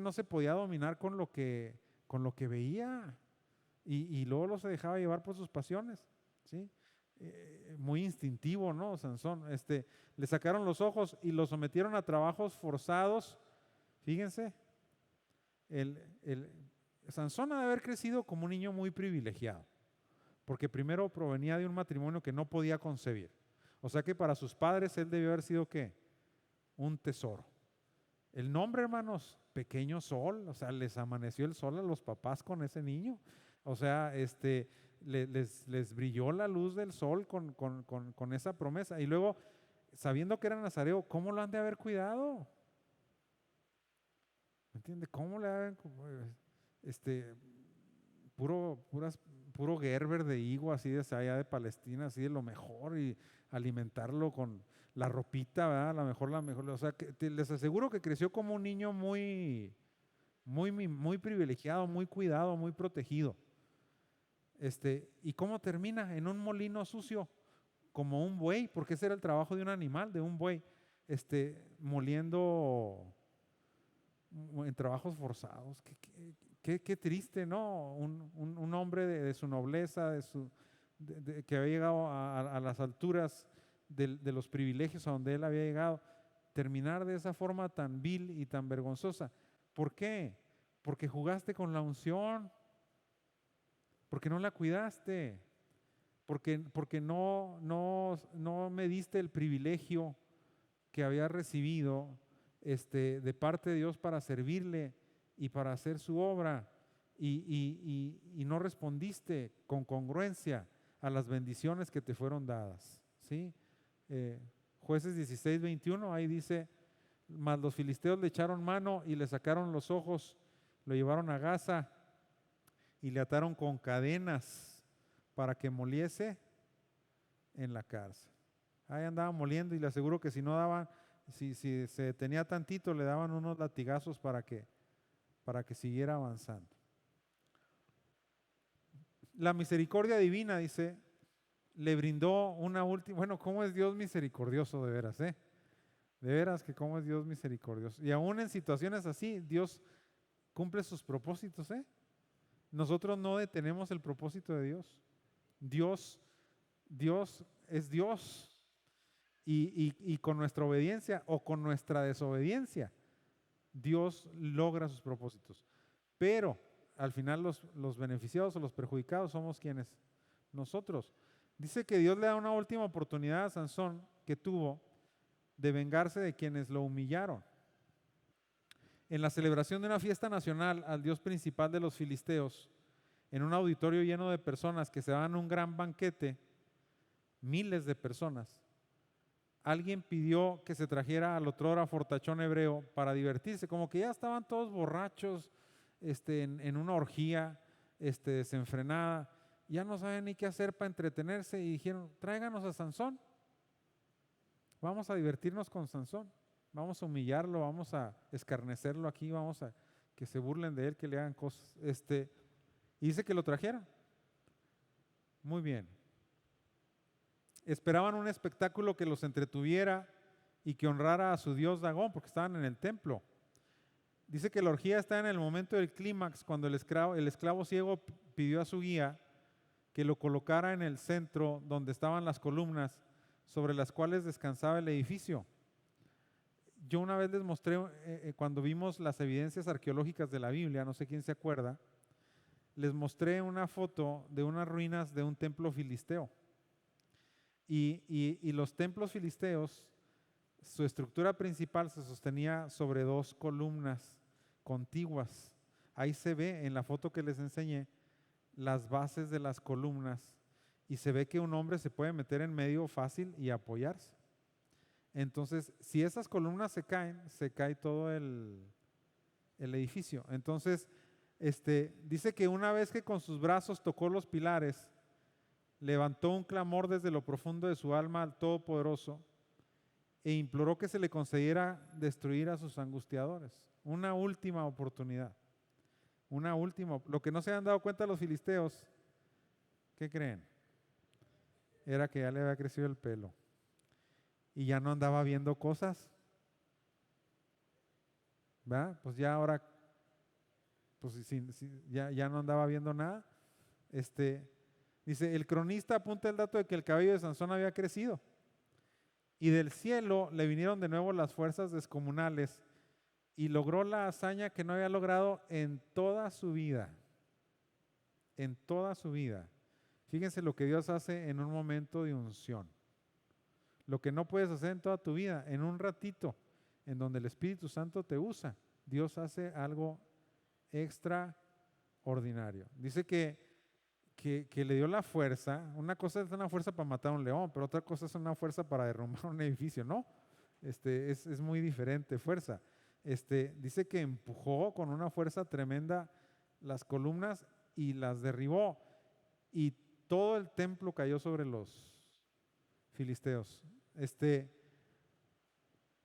No se podía dominar con lo que veía y luego lo se dejaba llevar por sus pasiones, ¿sí? Muy instintivo, ¿no? Sansón, le sacaron los ojos y lo sometieron a trabajos forzados. Fíjense, el Sansón ha de haber crecido como un niño muy privilegiado, porque primero provenía de un matrimonio que no podía concebir. O sea que para sus padres él debió haber sido ¿qué? Un tesoro. El nombre, hermanos, pequeño sol, o sea, les amaneció el sol a los papás con ese niño. O sea, les brilló la luz del sol con esa promesa. Y luego, sabiendo que era nazareo, ¿cómo lo han de haber cuidado? ¿Me entiende? ¿Cómo le han puro Gerber de higo, así de allá de Palestina, así de lo mejor, y alimentarlo con la ropita, ¿verdad? La mejor, o sea, les aseguro que creció como un niño muy, muy, muy privilegiado, muy cuidado, muy protegido. ¿Y cómo termina? En un molino sucio, como un buey, porque ese era el trabajo de un animal, de un buey, moliendo en trabajos forzados. Qué triste, ¿no? Un hombre de su nobleza, que había llegado a las alturas de los privilegios a donde él había llegado, terminar de esa forma tan vil y tan vergonzosa. ¿Por qué? Porque jugaste con la unción, porque no la cuidaste, porque no me diste el privilegio que había recibido de parte de Dios para servirle y para hacer su obra, y no respondiste con congruencia a las bendiciones que te fueron dadas, ¿sí? Jueces 16:21, ahí dice, mas los filisteos le echaron mano y le sacaron los ojos, lo llevaron a Gaza y le ataron con cadenas para que moliese en la cárcel. Ahí andaba moliendo, y le aseguro que si se detenía tantito, le daban unos latigazos para que siguiera avanzando. La misericordia divina, dice, le brindó una última. Bueno, ¿cómo es Dios misericordioso de veras, De veras que cómo es Dios misericordioso. Y aún en situaciones así, Dios cumple sus propósitos, Nosotros no detenemos el propósito de Dios. Dios es Dios. Y con nuestra obediencia o con nuestra desobediencia, Dios logra sus propósitos. Pero al final los beneficiados o los perjudicados somos quienes, nosotros. Dice que Dios le da una última oportunidad a Sansón que tuvo de vengarse de quienes lo humillaron. En la celebración de una fiesta nacional al dios principal de los filisteos, en un auditorio lleno de personas que se daban un gran banquete, miles de personas, alguien pidió que se trajera al otrora fortachón hebreo para divertirse, como que ya estaban todos borrachos, en una orgía desenfrenada, ya no saben ni qué hacer para entretenerse, y dijeron, tráiganos a Sansón, vamos a divertirnos con Sansón, vamos a humillarlo, vamos a escarnecerlo aquí, vamos a que se burlen de él, que le hagan cosas. Y dice que lo trajeron. Muy bien. Esperaban un espectáculo que los entretuviera y que honrara a su dios Dagón, porque estaban en el templo. Dice que la orgía está en el momento del clímax, cuando el esclavo ciego pidió a su guía que lo colocara en el centro donde estaban las columnas sobre las cuales descansaba el edificio. Yo una vez les mostré, cuando vimos las evidencias arqueológicas de la Biblia, no sé quién se acuerda, les mostré una foto de unas ruinas de un templo filisteo. Y los templos filisteos, su estructura principal se sostenía sobre dos columnas contiguas. Ahí se ve en la foto que les enseñé las bases de las columnas y se ve que un hombre se puede meter en medio fácil y apoyarse. Entonces, si esas columnas se caen, se cae todo el edificio. Entonces, dice que una vez que con sus brazos tocó los pilares, levantó un clamor desde lo profundo de su alma al Todopoderoso e imploró que se le concediera destruir a sus angustiadores. Una última oportunidad. Lo que no se han dado cuenta los filisteos, ¿qué creen? Era que ya le había crecido el pelo y ya no andaba viendo cosas, ¿verdad? Pues ya ahora, pues ya no andaba viendo nada. Dice, el cronista apunta el dato de que el cabello de Sansón había crecido y del cielo le vinieron de nuevo las fuerzas descomunales y logró la hazaña que no había logrado en toda su vida. En toda su vida. Fíjense lo que Dios hace en un momento de unción. Lo que no puedes hacer en toda tu vida, en un ratito, en donde el Espíritu Santo te usa, Dios hace algo extraordinario. Dice que le dio la fuerza. Una cosa es una fuerza para matar a un león, pero otra cosa es una fuerza para derrumbar un edificio, ¿no? Es muy diferente fuerza. Dice que empujó con una fuerza tremenda las columnas y las derribó. Y todo el templo cayó sobre los filisteos.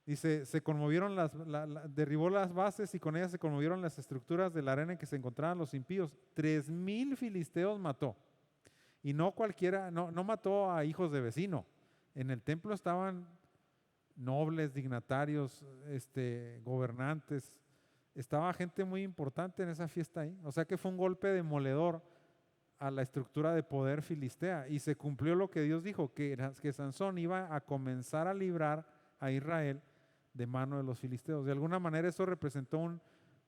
Dice, se conmovieron derribó las bases y con ellas se conmovieron las estructuras de la arena en que se encontraban los impíos. 3,000 filisteos mató. Y no cualquiera, no mató a hijos de vecino. En el templo estaban nobles, dignatarios, gobernantes. Estaba gente muy importante en esa fiesta ahí. O sea que fue un golpe demoledor a la estructura de poder filistea. Y se cumplió lo que Dios dijo, que Sansón iba a comenzar a librar a Israel de mano de los filisteos. De alguna manera eso representó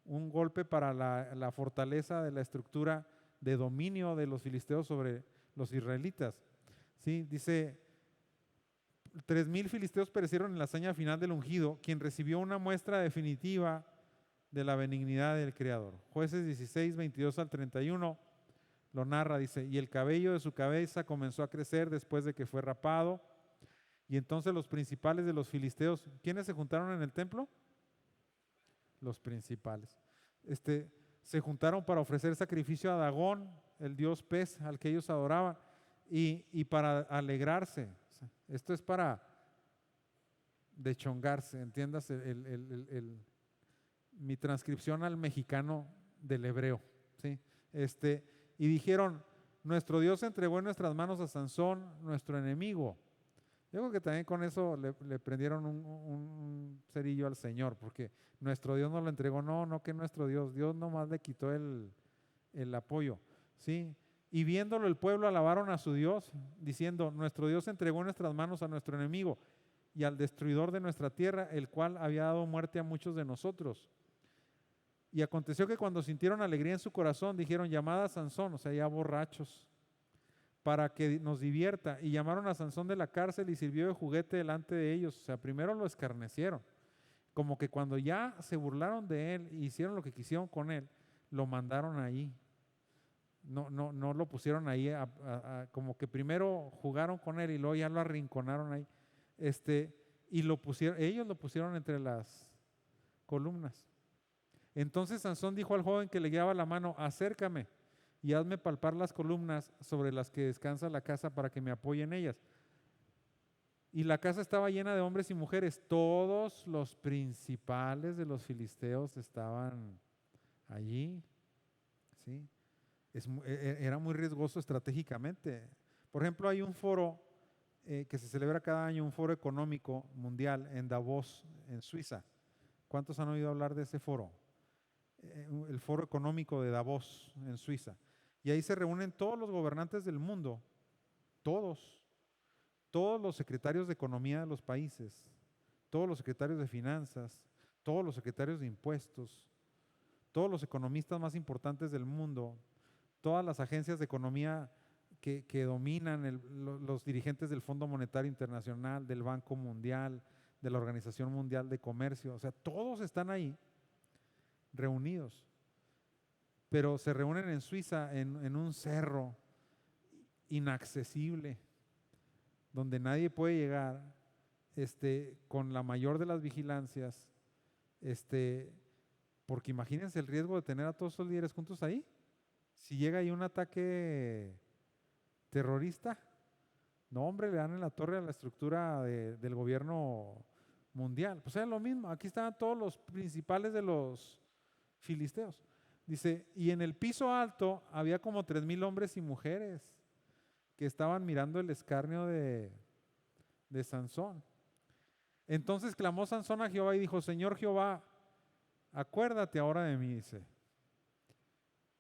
un golpe para la fortaleza de la estructura de dominio de los filisteos sobre los israelitas. ¿Sí? Dice, 3,000 filisteos perecieron en la hazaña final del ungido, quien recibió una muestra definitiva de la benignidad del Creador. Jueces 16, 22 al 31 lo narra, dice, y el cabello de su cabeza comenzó a crecer después de que fue rapado. Y entonces los principales de los filisteos, ¿quiénes se juntaron en el templo? Los principales. Se juntaron para ofrecer sacrificio a Dagón, el dios pez al que ellos adoraban, y para alegrarse. Esto es para dechongarse, entiendas mi transcripción al mexicano del hebreo. ¿Sí? Y dijeron, nuestro Dios entregó en nuestras manos a Sansón, nuestro enemigo. Yo creo que también con eso le prendieron un cerillo al Señor, porque nuestro Dios nos lo entregó. No que nuestro Dios nomás le quitó el apoyo. ¿Sí? Y viéndolo el pueblo alabaron a su Dios, diciendo, nuestro Dios entregó en nuestras manos a nuestro enemigo y al destruidor de nuestra tierra, el cual había dado muerte a muchos de nosotros. Y aconteció que cuando sintieron alegría en su corazón, dijeron, llamad a Sansón, o sea, ya borrachos, para que nos divierta. Y llamaron a Sansón de la cárcel y sirvió de juguete delante de ellos. O sea, primero lo escarnecieron. Como que cuando ya se burlaron de él y hicieron lo que quisieron con él, lo mandaron ahí. No lo pusieron ahí, como que primero jugaron con él y luego ya lo arrinconaron ahí. Y ellos lo pusieron entre las columnas. Entonces Sansón dijo al joven que le guiaba la mano, acércame y hazme palpar las columnas sobre las que descansa la casa para que me apoye en ellas. Y la casa estaba llena de hombres y mujeres. Todos los principales de los filisteos estaban allí. ¿Sí? Era muy riesgoso estratégicamente. Por ejemplo, hay un foro que se celebra cada año, un foro económico mundial en Davos, en Suiza. ¿Cuántos han oído hablar de ese foro? El foro económico de Davos, en Suiza. Y ahí se reúnen todos los gobernantes del mundo, todos. todos los secretarios de economía de los países, todos los secretarios de finanzas, todos los secretarios de impuestos, todos los economistas más importantes del mundo, todas las agencias de economía que dominan, los dirigentes del Fondo Monetario Internacional, del Banco Mundial, de la Organización Mundial de Comercio, o sea, todos están ahí reunidos, pero se reúnen en Suiza en un cerro inaccesible, donde nadie puede llegar, con la mayor de las vigilancias, porque imagínense el riesgo de tener a todos los líderes juntos ahí. Si llega ahí un ataque terrorista, no hombre, le dan en la torre a la estructura del gobierno mundial. Pues es lo mismo, aquí estaban todos los principales de los filisteos. Dice, y en el piso alto había como 3,000 hombres y mujeres que estaban mirando el escarnio de Sansón. Entonces clamó Sansón a Jehová y dijo, Señor Jehová, acuérdate ahora de mí, dice.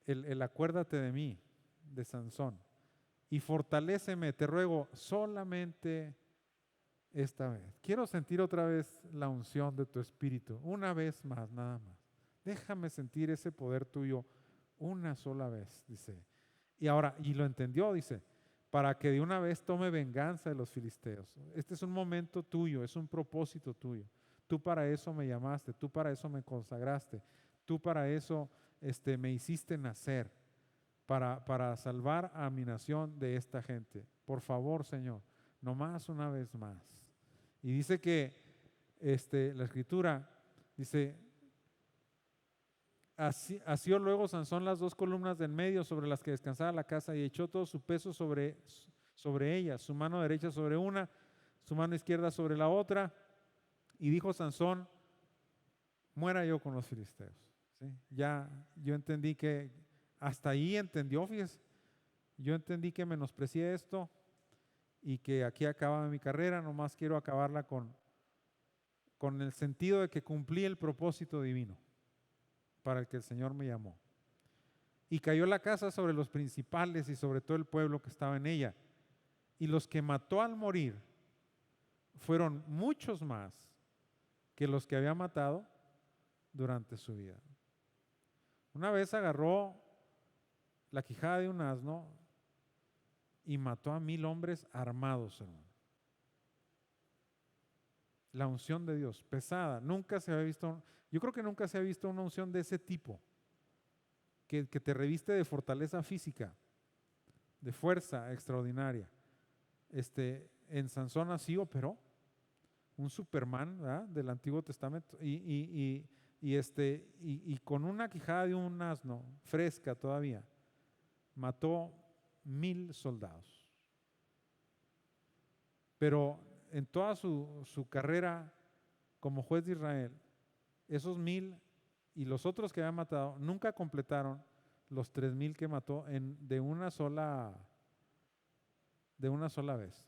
El acuérdate de mí, de Sansón, y fortaléceme, te ruego, solamente esta vez. Quiero sentir otra vez la unción de tu espíritu, una vez más, nada más. Déjame sentir ese poder tuyo una sola vez, dice. Y ahora, y lo entendió, dice, para que de una vez tome venganza de los filisteos. Este es un momento tuyo, es un propósito tuyo. Tú para eso me llamaste, tú para eso me consagraste, tú para eso me hiciste nacer, para salvar a mi nación de esta gente. Por favor, Señor, nomás una vez más. Y dice que la escritura dice, asió luego Sansón las 2 columnas del medio sobre las que descansaba la casa y echó todo su peso sobre ellas, su mano derecha sobre una, su mano izquierda sobre la otra, y dijo Sansón, muera yo con los filisteos. ¿Sí? Ya yo entendí que, hasta ahí entendió, fíjese, yo entendí que menosprecié esto y que aquí acaba mi carrera, nomás quiero acabarla con el sentido de que cumplí el propósito divino para el que el Señor me llamó. Y cayó la casa sobre los principales y sobre todo el pueblo que estaba en ella. Y los que mató al morir fueron muchos más que los que había matado durante su vida. Una vez agarró la quijada de un asno y mató a 1,000 hombres armados, hermano. La unción de Dios, pesada, nunca se había visto, yo creo que nunca se ha visto una unción de ese tipo, que te reviste de fortaleza física, de fuerza extraordinaria. En Sansón así operó, un Superman, ¿verdad?, del Antiguo Testamento, y con una quijada de un asno, fresca todavía, mató 1,000 soldados. Pero en toda su carrera como juez de Israel, esos 1,000 y los otros que había matado nunca completaron los 3,000 que mató de una sola vez.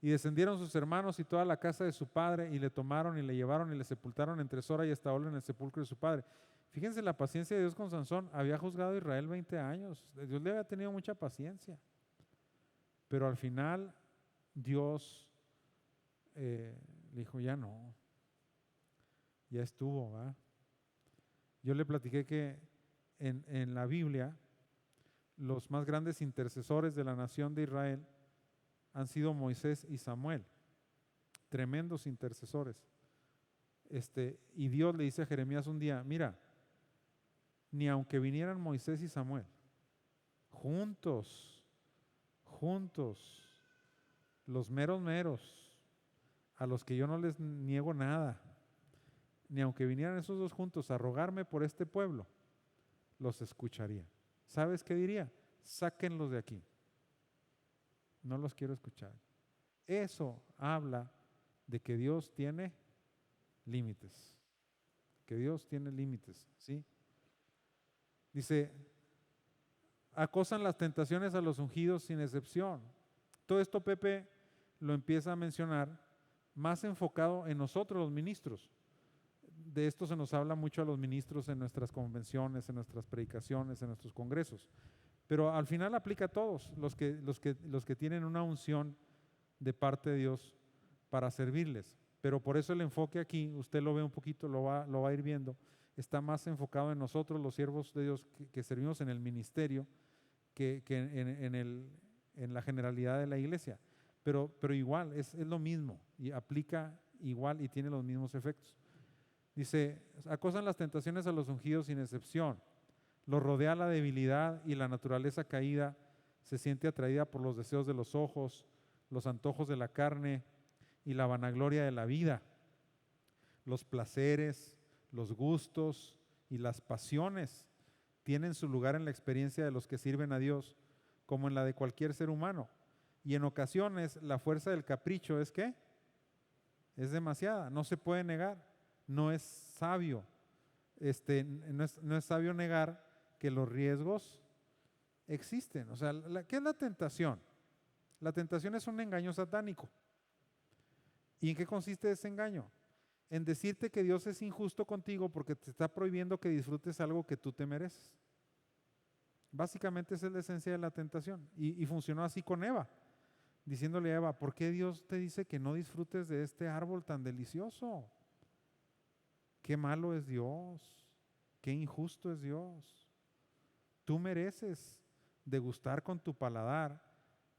Y descendieron sus hermanos y toda la casa de su padre y le tomaron y le llevaron y le sepultaron entre Sora y Estaol en el sepulcro de su padre. Fíjense la paciencia de Dios con Sansón. Había juzgado a Israel 20 años. Dios le había tenido mucha paciencia. Pero al final Dios le dijo, ya no. Ya estuvo, ¿verdad? Yo le platiqué que en la Biblia los más grandes intercesores de la nación de Israel han sido Moisés y Samuel, tremendos intercesores. Y Dios le dice a Jeremías un día, mira, ni aunque vinieran Moisés y Samuel, juntos, los meros, a los que yo no les niego nada, ni aunque vinieran esos dos juntos a rogarme por este pueblo, los escucharía. ¿Sabes qué diría? Sáquenlos de aquí. No los quiero escuchar. Eso habla de que Dios tiene límites. Que Dios tiene límites, ¿sí? Dice, acosan las tentaciones a los ungidos sin excepción. Todo esto Pepe lo empieza a mencionar más enfocado en nosotros los ministros. De esto se nos habla mucho a los ministros en nuestras convenciones, en nuestras predicaciones, en nuestros congresos. Pero al final aplica a todos los que tienen una unción de parte de Dios para servirles. Pero por eso el enfoque aquí, usted lo ve un poquito, lo va a ir viendo, está más enfocado en nosotros, los siervos de Dios que servimos en el ministerio, que en la generalidad de la iglesia. Pero igual, es lo mismo y aplica igual y tiene los mismos efectos. Dice, acosan las tentaciones a los ungidos sin excepción. Los rodea la debilidad y la naturaleza caída se siente atraída por los deseos de los ojos, los antojos de la carne y la vanagloria de la vida. Los placeres, los gustos y las pasiones tienen su lugar en la experiencia de los que sirven a Dios, como en la de cualquier ser humano. Y en ocasiones la fuerza del capricho es ¿qué? Es demasiada, no se puede negar, no es sabio. No es sabio negar que los riesgos existen. O sea, ¿qué es la tentación? La tentación es un engaño satánico. ¿Y en qué consiste ese engaño? En decirte que Dios es injusto contigo porque te está prohibiendo que disfrutes algo que tú te mereces. Básicamente esa es la esencia de la tentación. Y funcionó así con Eva, diciéndole a Eva, ¿por qué Dios te dice que no disfrutes de este árbol tan delicioso? Qué malo es Dios, qué injusto es Dios. Tú mereces degustar con tu paladar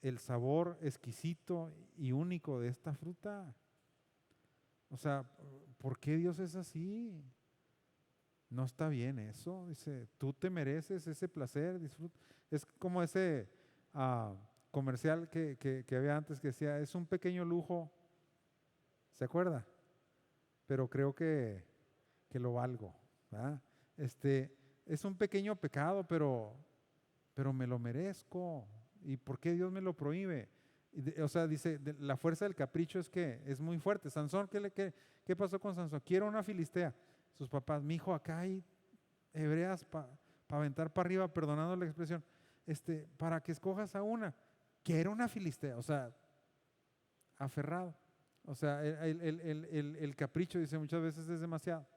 el sabor exquisito y único de esta fruta. O sea, ¿por qué Dios es así? No está bien eso. Dice, tú te mereces ese placer, disfruta. Es como ese comercial que había antes que decía, es un pequeño lujo, ¿se acuerda? Pero creo que lo valgo, ¿verdad? Es un pequeño pecado, pero me lo merezco. ¿Y por qué Dios me lo prohíbe? O sea, dice, la fuerza del capricho es que es muy fuerte. Sansón, ¿qué pasó con Sansón? Quiero una filistea. Sus papás, mi hijo, acá hay hebreas para aventar para arriba, perdonando la expresión, para que escojas a una. Quiero una filistea, o sea, aferrado. O sea, el capricho, dice, muchas veces es demasiado.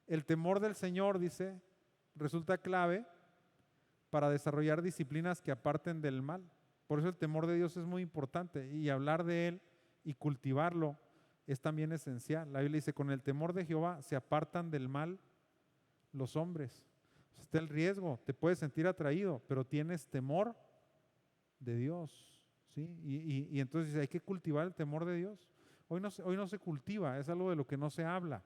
El temor del Señor, dice, resulta clave para desarrollar disciplinas que aparten del mal. Por eso el temor de Dios es muy importante y hablar de Él y cultivarlo es también esencial. La Biblia dice, con el temor de Jehová se apartan del mal los hombres. Está el riesgo, te puedes sentir atraído, pero tienes temor de Dios, ¿sí? Y entonces hay que cultivar el temor de Dios. Hoy no se cultiva, es algo de lo que no se habla,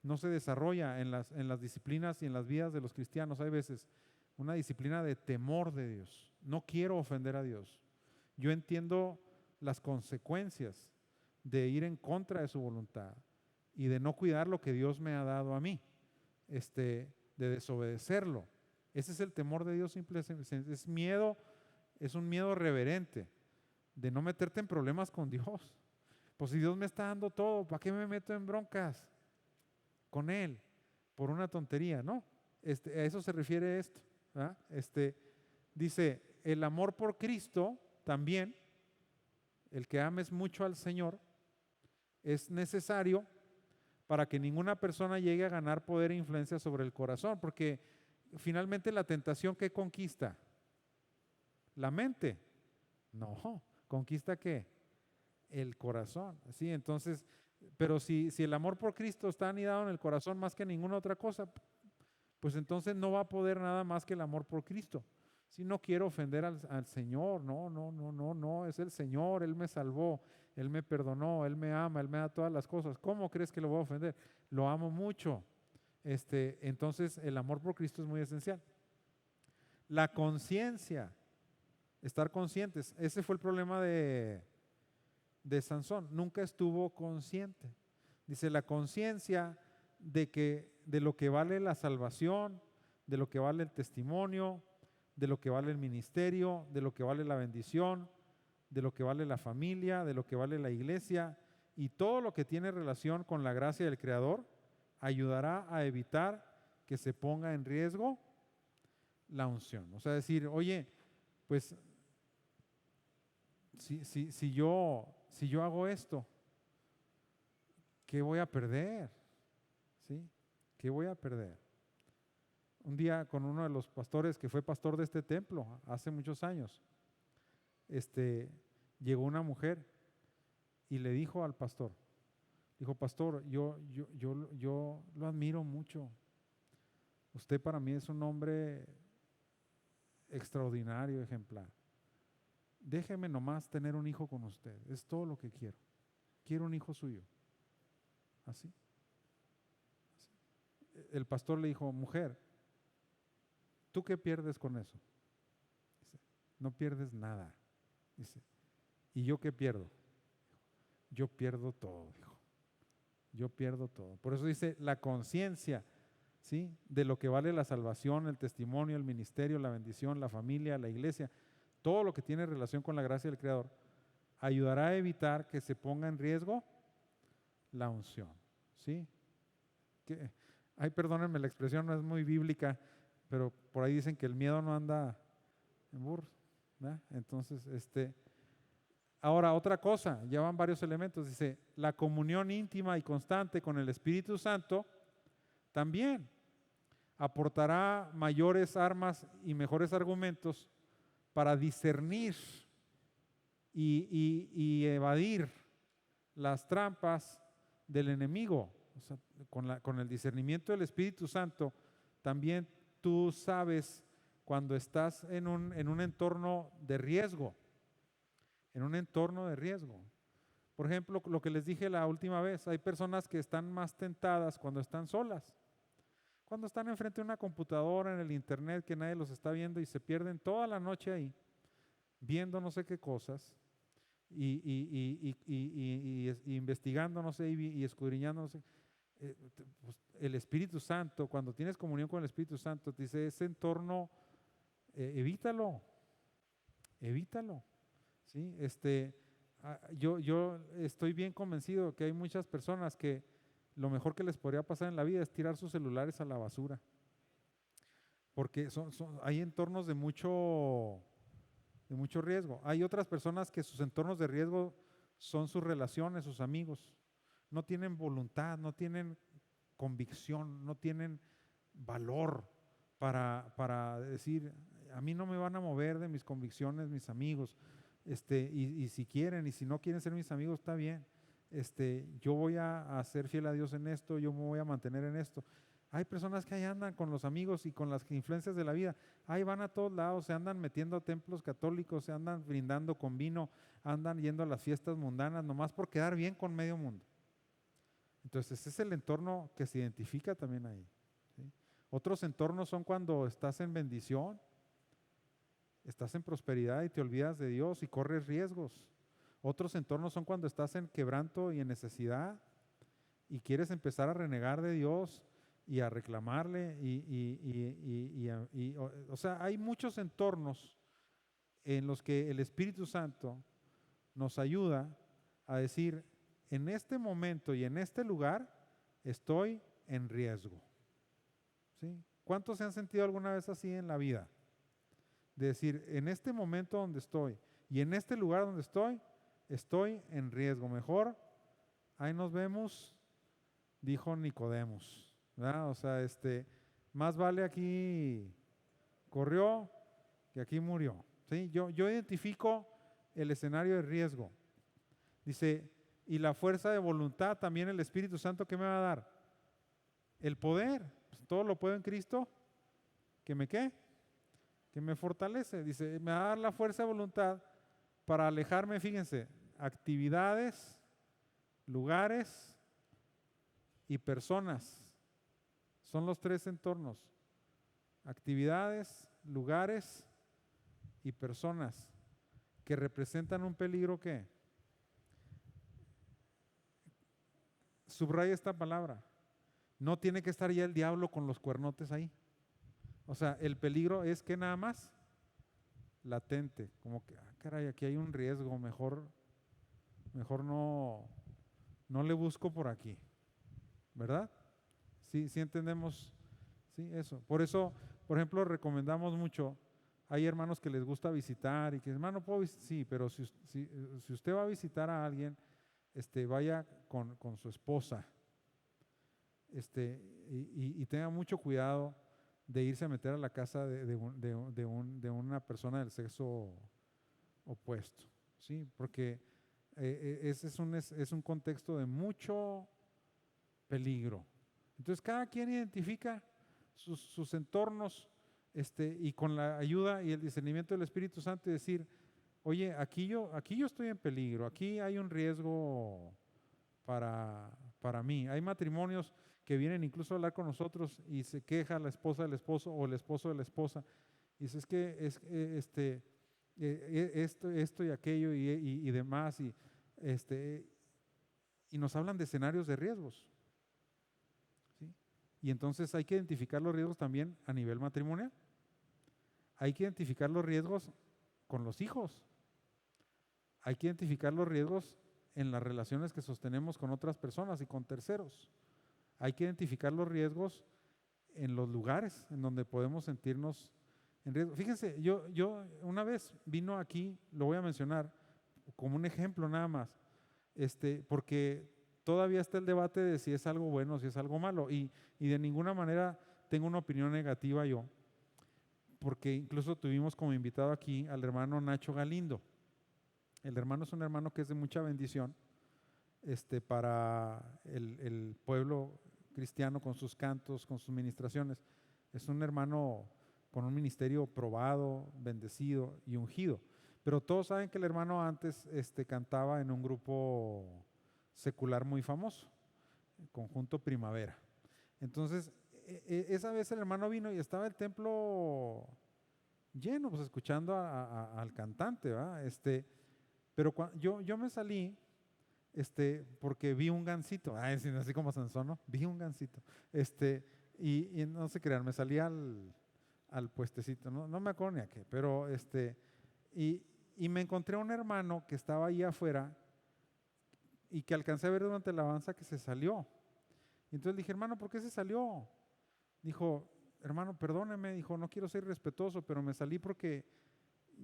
no se desarrolla en las disciplinas y en las vidas de los cristianos. Hay veces una disciplina de temor de Dios. No quiero ofender a Dios. Yo entiendo las consecuencias de ir en contra de su voluntad y de no cuidar lo que Dios me ha dado a mí, de desobedecerlo. Ese es el temor de Dios, es miedo, es un miedo reverente de no meterte en problemas con Dios. Pues si Dios me está dando todo, ¿para qué me meto en broncas con Él? Por una tontería, ¿no? A eso se refiere esto, ¿verdad? Dice, el amor por Cristo también, el que ames mucho al Señor, es necesario para que ninguna persona llegue a ganar poder e influencia sobre el corazón, porque finalmente la tentación, ¿qué conquista? ¿La mente? No, ¿conquista qué? El corazón, ¿sí? Entonces, pero si el amor por Cristo está anidado en el corazón más que ninguna otra cosa, pues entonces no va a poder nada más que el amor por Cristo. Si no quiero ofender al Señor, no, es el Señor, Él me salvó, Él me perdonó, Él me ama, Él me da todas las cosas. ¿Cómo crees que lo voy a ofender? Lo amo mucho. Entonces el amor por Cristo es muy esencial. La conciencia, estar conscientes, ese fue el problema de Sansón, nunca estuvo consciente. Dice, la conciencia de lo que vale la salvación, de lo que vale el testimonio, de lo que vale el ministerio, de lo que vale la bendición, de lo que vale la familia, de lo que vale la iglesia y todo lo que tiene relación con la gracia del Creador, ayudará a evitar que se ponga en riesgo la unción. O sea, decir, oye, pues si yo hago esto, ¿qué voy a perder? ¿Sí? ¿Qué voy a perder? un día con uno de los pastores que fue pastor de este templo hace muchos años, llegó una mujer y le dijo al pastor, dijo, pastor, yo lo admiro mucho. Usted para mí es un hombre extraordinario, ejemplar. Déjeme nomás tener un hijo con usted, es todo lo que quiero. Quiero un hijo suyo. Así. El pastor le dijo, mujer, ¿tú qué pierdes con eso? Dice, no pierdes nada. Dice, ¿y yo qué pierdo? Yo pierdo todo, dijo. Yo pierdo todo. Por eso dice la conciencia, ¿sí?, de lo que vale la salvación, el testimonio, el ministerio, la bendición, la familia, la iglesia, todo lo que tiene relación con la gracia del Creador, ayudará a evitar que se ponga en riesgo la unción. ¿Sí? Ay, perdónenme, la expresión no es muy bíblica, pero por ahí dicen que el miedo no anda en burros, ¿verdad? Entonces, ahora otra cosa, ya van varios elementos, dice, la comunión íntima y constante con el Espíritu Santo también aportará mayores armas y mejores argumentos para discernir y evadir las trampas del enemigo. O sea, con el discernimiento del Espíritu Santo, también tú sabes cuando estás en un entorno de riesgo, en un entorno de riesgo. Por ejemplo, lo que les dije la última vez, hay personas que están más tentadas cuando están solas, cuando están enfrente de una computadora, en el internet, que nadie los está viendo y se pierden toda la noche ahí, viendo no sé qué cosas y investigando, no sé, y escudriñando, no sé. Pues el Espíritu Santo, cuando tienes comunión con el Espíritu Santo, te dice, ese entorno, evítalo, ¿sí? Yo estoy bien convencido que hay muchas personas que lo mejor que les podría pasar en la vida es tirar sus celulares a la basura, porque hay entornos de mucho riesgo. Hay otras personas que sus entornos de riesgo son sus relaciones, sus amigos. No tienen voluntad, no tienen convicción, no tienen valor para decir, a mí no me van a mover de mis convicciones mis amigos, y si quieren, y si no quieren ser mis amigos, está bien. Yo voy a ser fiel a Dios en esto, yo me voy a mantener en esto. Hay personas que ahí andan con los amigos y con las influencias de la vida, ahí van a todos lados, se andan metiendo a templos católicos, se andan brindando con vino, andan yendo a las fiestas mundanas, nomás por quedar bien con medio mundo. Entonces ese es el entorno que se identifica también ahí, ¿sí? Otros entornos son cuando estás en bendición, estás en prosperidad y te olvidas de Dios y corres riesgos. Otros entornos son cuando estás en quebranto y en necesidad y quieres empezar a renegar de Dios y a reclamarle o sea, hay muchos entornos en los que el Espíritu Santo nos ayuda a decir, en este momento y en este lugar estoy en riesgo. ¿Sí? ¿Cuántos se han sentido alguna vez así en la vida? De decir, en este momento donde estoy y en este lugar donde estoy en riesgo. Mejor, ahí nos vemos, dijo Nicodemos, ¿verdad? O sea, más vale aquí corrió que aquí murió. ¿Sí? Yo identifico el escenario de riesgo. Dice, y la fuerza de voluntad, también el Espíritu Santo, ¿qué me va a dar? El poder. Pues todo lo puedo en Cristo, ¿que me qué? Que me fortalece. Dice, me va a dar la fuerza de voluntad para alejarme, fíjense, actividades, lugares y personas. Son los tres entornos. Actividades, lugares y personas que representan un peligro, ¿qué? Subraya esta palabra. No tiene que estar ya el diablo con los cuernotes ahí. O sea, el peligro es que nada más latente, como que, caray, aquí hay un riesgo, mejor no le busco por aquí, ¿verdad? Sí entendemos, sí, eso. Por eso, por ejemplo, recomendamos mucho, hay hermanos que les gusta visitar y que, hermano, ¿puedo visitar? Sí, pero si usted va a visitar a alguien, vaya con su esposa, y tenga mucho cuidado de irse a meter a la casa de una persona del sexo opuesto, ¿sí? Porque ese es un contexto de mucho peligro. Entonces cada quien identifica sus entornos y con la ayuda y el discernimiento del Espíritu Santo y decir, oye, aquí yo estoy en peligro, aquí hay un riesgo para mí. Hay matrimonios que vienen incluso a hablar con nosotros y se queja la esposa del esposo o el esposo de la esposa. Y dice, es que esto y aquello y demás. Y nos hablan de escenarios de riesgos. ¿Sí? Y entonces hay que identificar los riesgos también a nivel matrimonial. Hay que identificar los riesgos con los hijos. Hay que identificar los riesgos en las relaciones que sostenemos con otras personas y con terceros. Hay que identificar los riesgos en los lugares en donde podemos sentirnos en riesgo. Fíjense, yo una vez vino aquí, lo voy a mencionar como un ejemplo nada más, porque todavía está el debate de si es algo bueno o si es algo malo, y de ninguna manera tengo una opinión negativa yo, porque incluso tuvimos como invitado aquí al hermano Nacho Galindo. El hermano es un hermano que es de mucha bendición para el pueblo cristiano, con sus cantos, con sus ministraciones. Es un hermano con un ministerio probado, bendecido y ungido. Pero todos saben que el hermano antes cantaba en un grupo secular muy famoso, el Conjunto Primavera. Entonces, esa vez el hermano vino y estaba el templo lleno, pues escuchando al cantante, ¿verdad? Pero yo me salí porque vi un gansito, así como Sansón, ¿no? Vi un gansito, y no se crean, me salí al puestecito, no me acuerdo ni a qué, pero y me encontré a un hermano que estaba ahí afuera y que alcancé a ver durante la alabanza que se salió. Y entonces dije, hermano, ¿por qué se salió? Dijo, hermano, perdóneme, dijo, no quiero ser irrespetuoso, pero me salí porque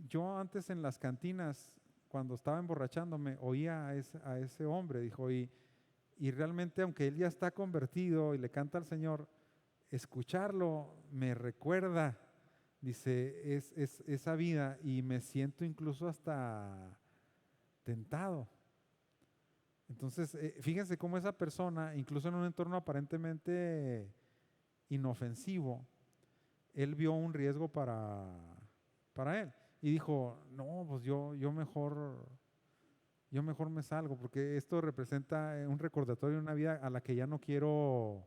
yo antes en las cantinas, cuando estaba emborrachándome, oía a ese hombre, dijo, y realmente aunque él ya está convertido y le canta al Señor, escucharlo me recuerda, dice, es esa vida, y me siento incluso hasta tentado. Entonces, fíjense cómo esa persona, incluso en un entorno aparentemente inofensivo, él vio un riesgo para él. Y dijo, no, pues yo mejor me salgo, porque esto representa un recordatorio de una vida a la que ya no quiero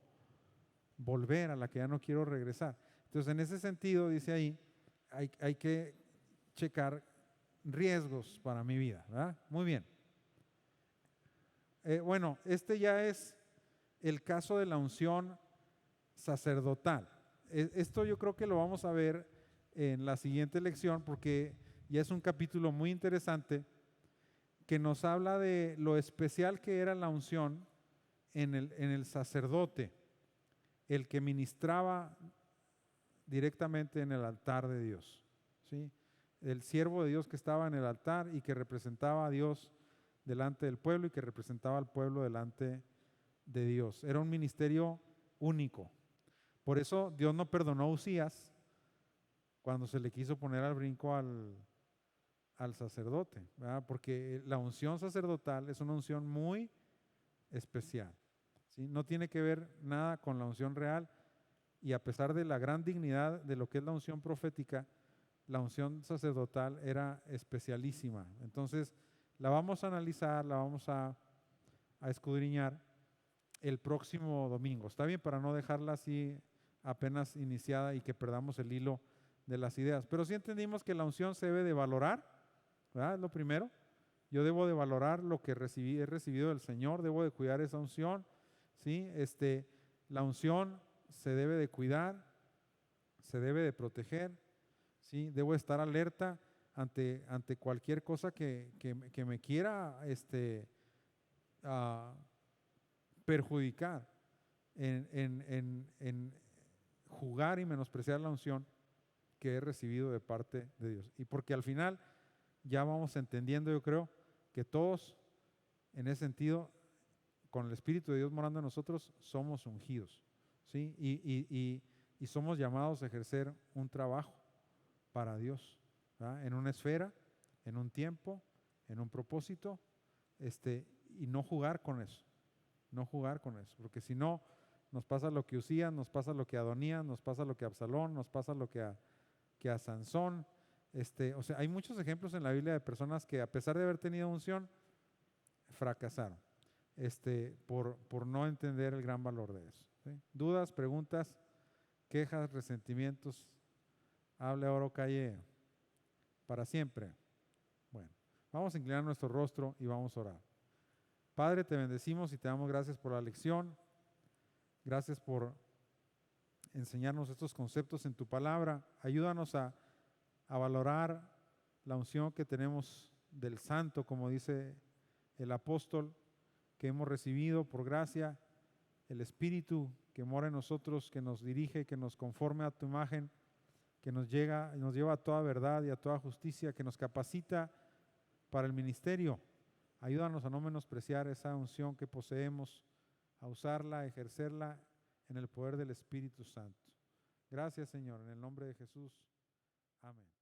volver, a la que ya no quiero regresar. Entonces, en ese sentido, dice ahí, hay que checar riesgos para mi vida, ¿verdad? Muy bien. Bueno, ya es el caso de la unción sacerdotal. Esto yo creo que lo vamos a ver en la siguiente lección, porque ya es un capítulo muy interesante que nos habla de lo especial que era la unción en el sacerdote, el que ministraba directamente en el altar de Dios, ¿sí? El siervo de Dios que estaba en el altar y que representaba a Dios delante del pueblo y que representaba al pueblo delante de Dios. Era un ministerio único. Por eso Dios no perdonó a Uzías cuando se le quiso poner al brinco al sacerdote, ¿verdad? Porque la unción sacerdotal es una unción muy especial, ¿sí? No tiene que ver nada con la unción real, y a pesar de la gran dignidad de lo que es la unción profética, la unción sacerdotal era especialísima. Entonces, la vamos a analizar, la vamos a escudriñar el próximo domingo. ¿Está bien? Para no dejarla así apenas iniciada y que perdamos el hilo de las ideas. Pero sí entendimos que la unción se debe de valorar, ¿verdad? Es lo primero. Yo debo de valorar lo que he recibido del Señor, debo de cuidar esa unción, ¿sí? La unción se debe de cuidar, se debe de proteger, ¿sí? Debo estar alerta ante cualquier cosa que me quiera perjudicar en jugar y menospreciar la unción que he recibido de parte de Dios. Y porque al final ya vamos entendiendo, yo creo, que todos en ese sentido, con el Espíritu de Dios morando en nosotros, somos ungidos, ¿sí? Y y somos llamados a ejercer un trabajo para Dios, ¿verdad? En una esfera, en un tiempo, en un propósito, y no jugar con eso, no jugar con eso, porque si no, nos pasa lo que Usías, nos pasa lo que a Adonías, nos pasa lo que a Absalón, nos pasa lo que a Sansón. O sea, hay muchos ejemplos en la Biblia de personas que a pesar de haber tenido unción, fracasaron, por no entender el gran valor de eso, ¿sí? Dudas, preguntas, quejas, resentimientos, hable ahora o calle para siempre. Bueno, vamos a inclinar nuestro rostro y vamos a orar. Padre, te bendecimos y te damos gracias por la lección. Gracias por enseñarnos estos conceptos en tu palabra. Ayúdanos a valorar la unción que tenemos del Santo, como dice el apóstol, que hemos recibido por gracia, el Espíritu que mora en nosotros, que nos dirige, que nos conforme a tu imagen, que nos lleva a toda verdad y a toda justicia, que nos capacita para el ministerio. Ayúdanos a no menospreciar esa unción que poseemos, a usarla, a ejercerla en el poder del Espíritu Santo. Gracias, Señor, en el nombre de Jesús. Amén.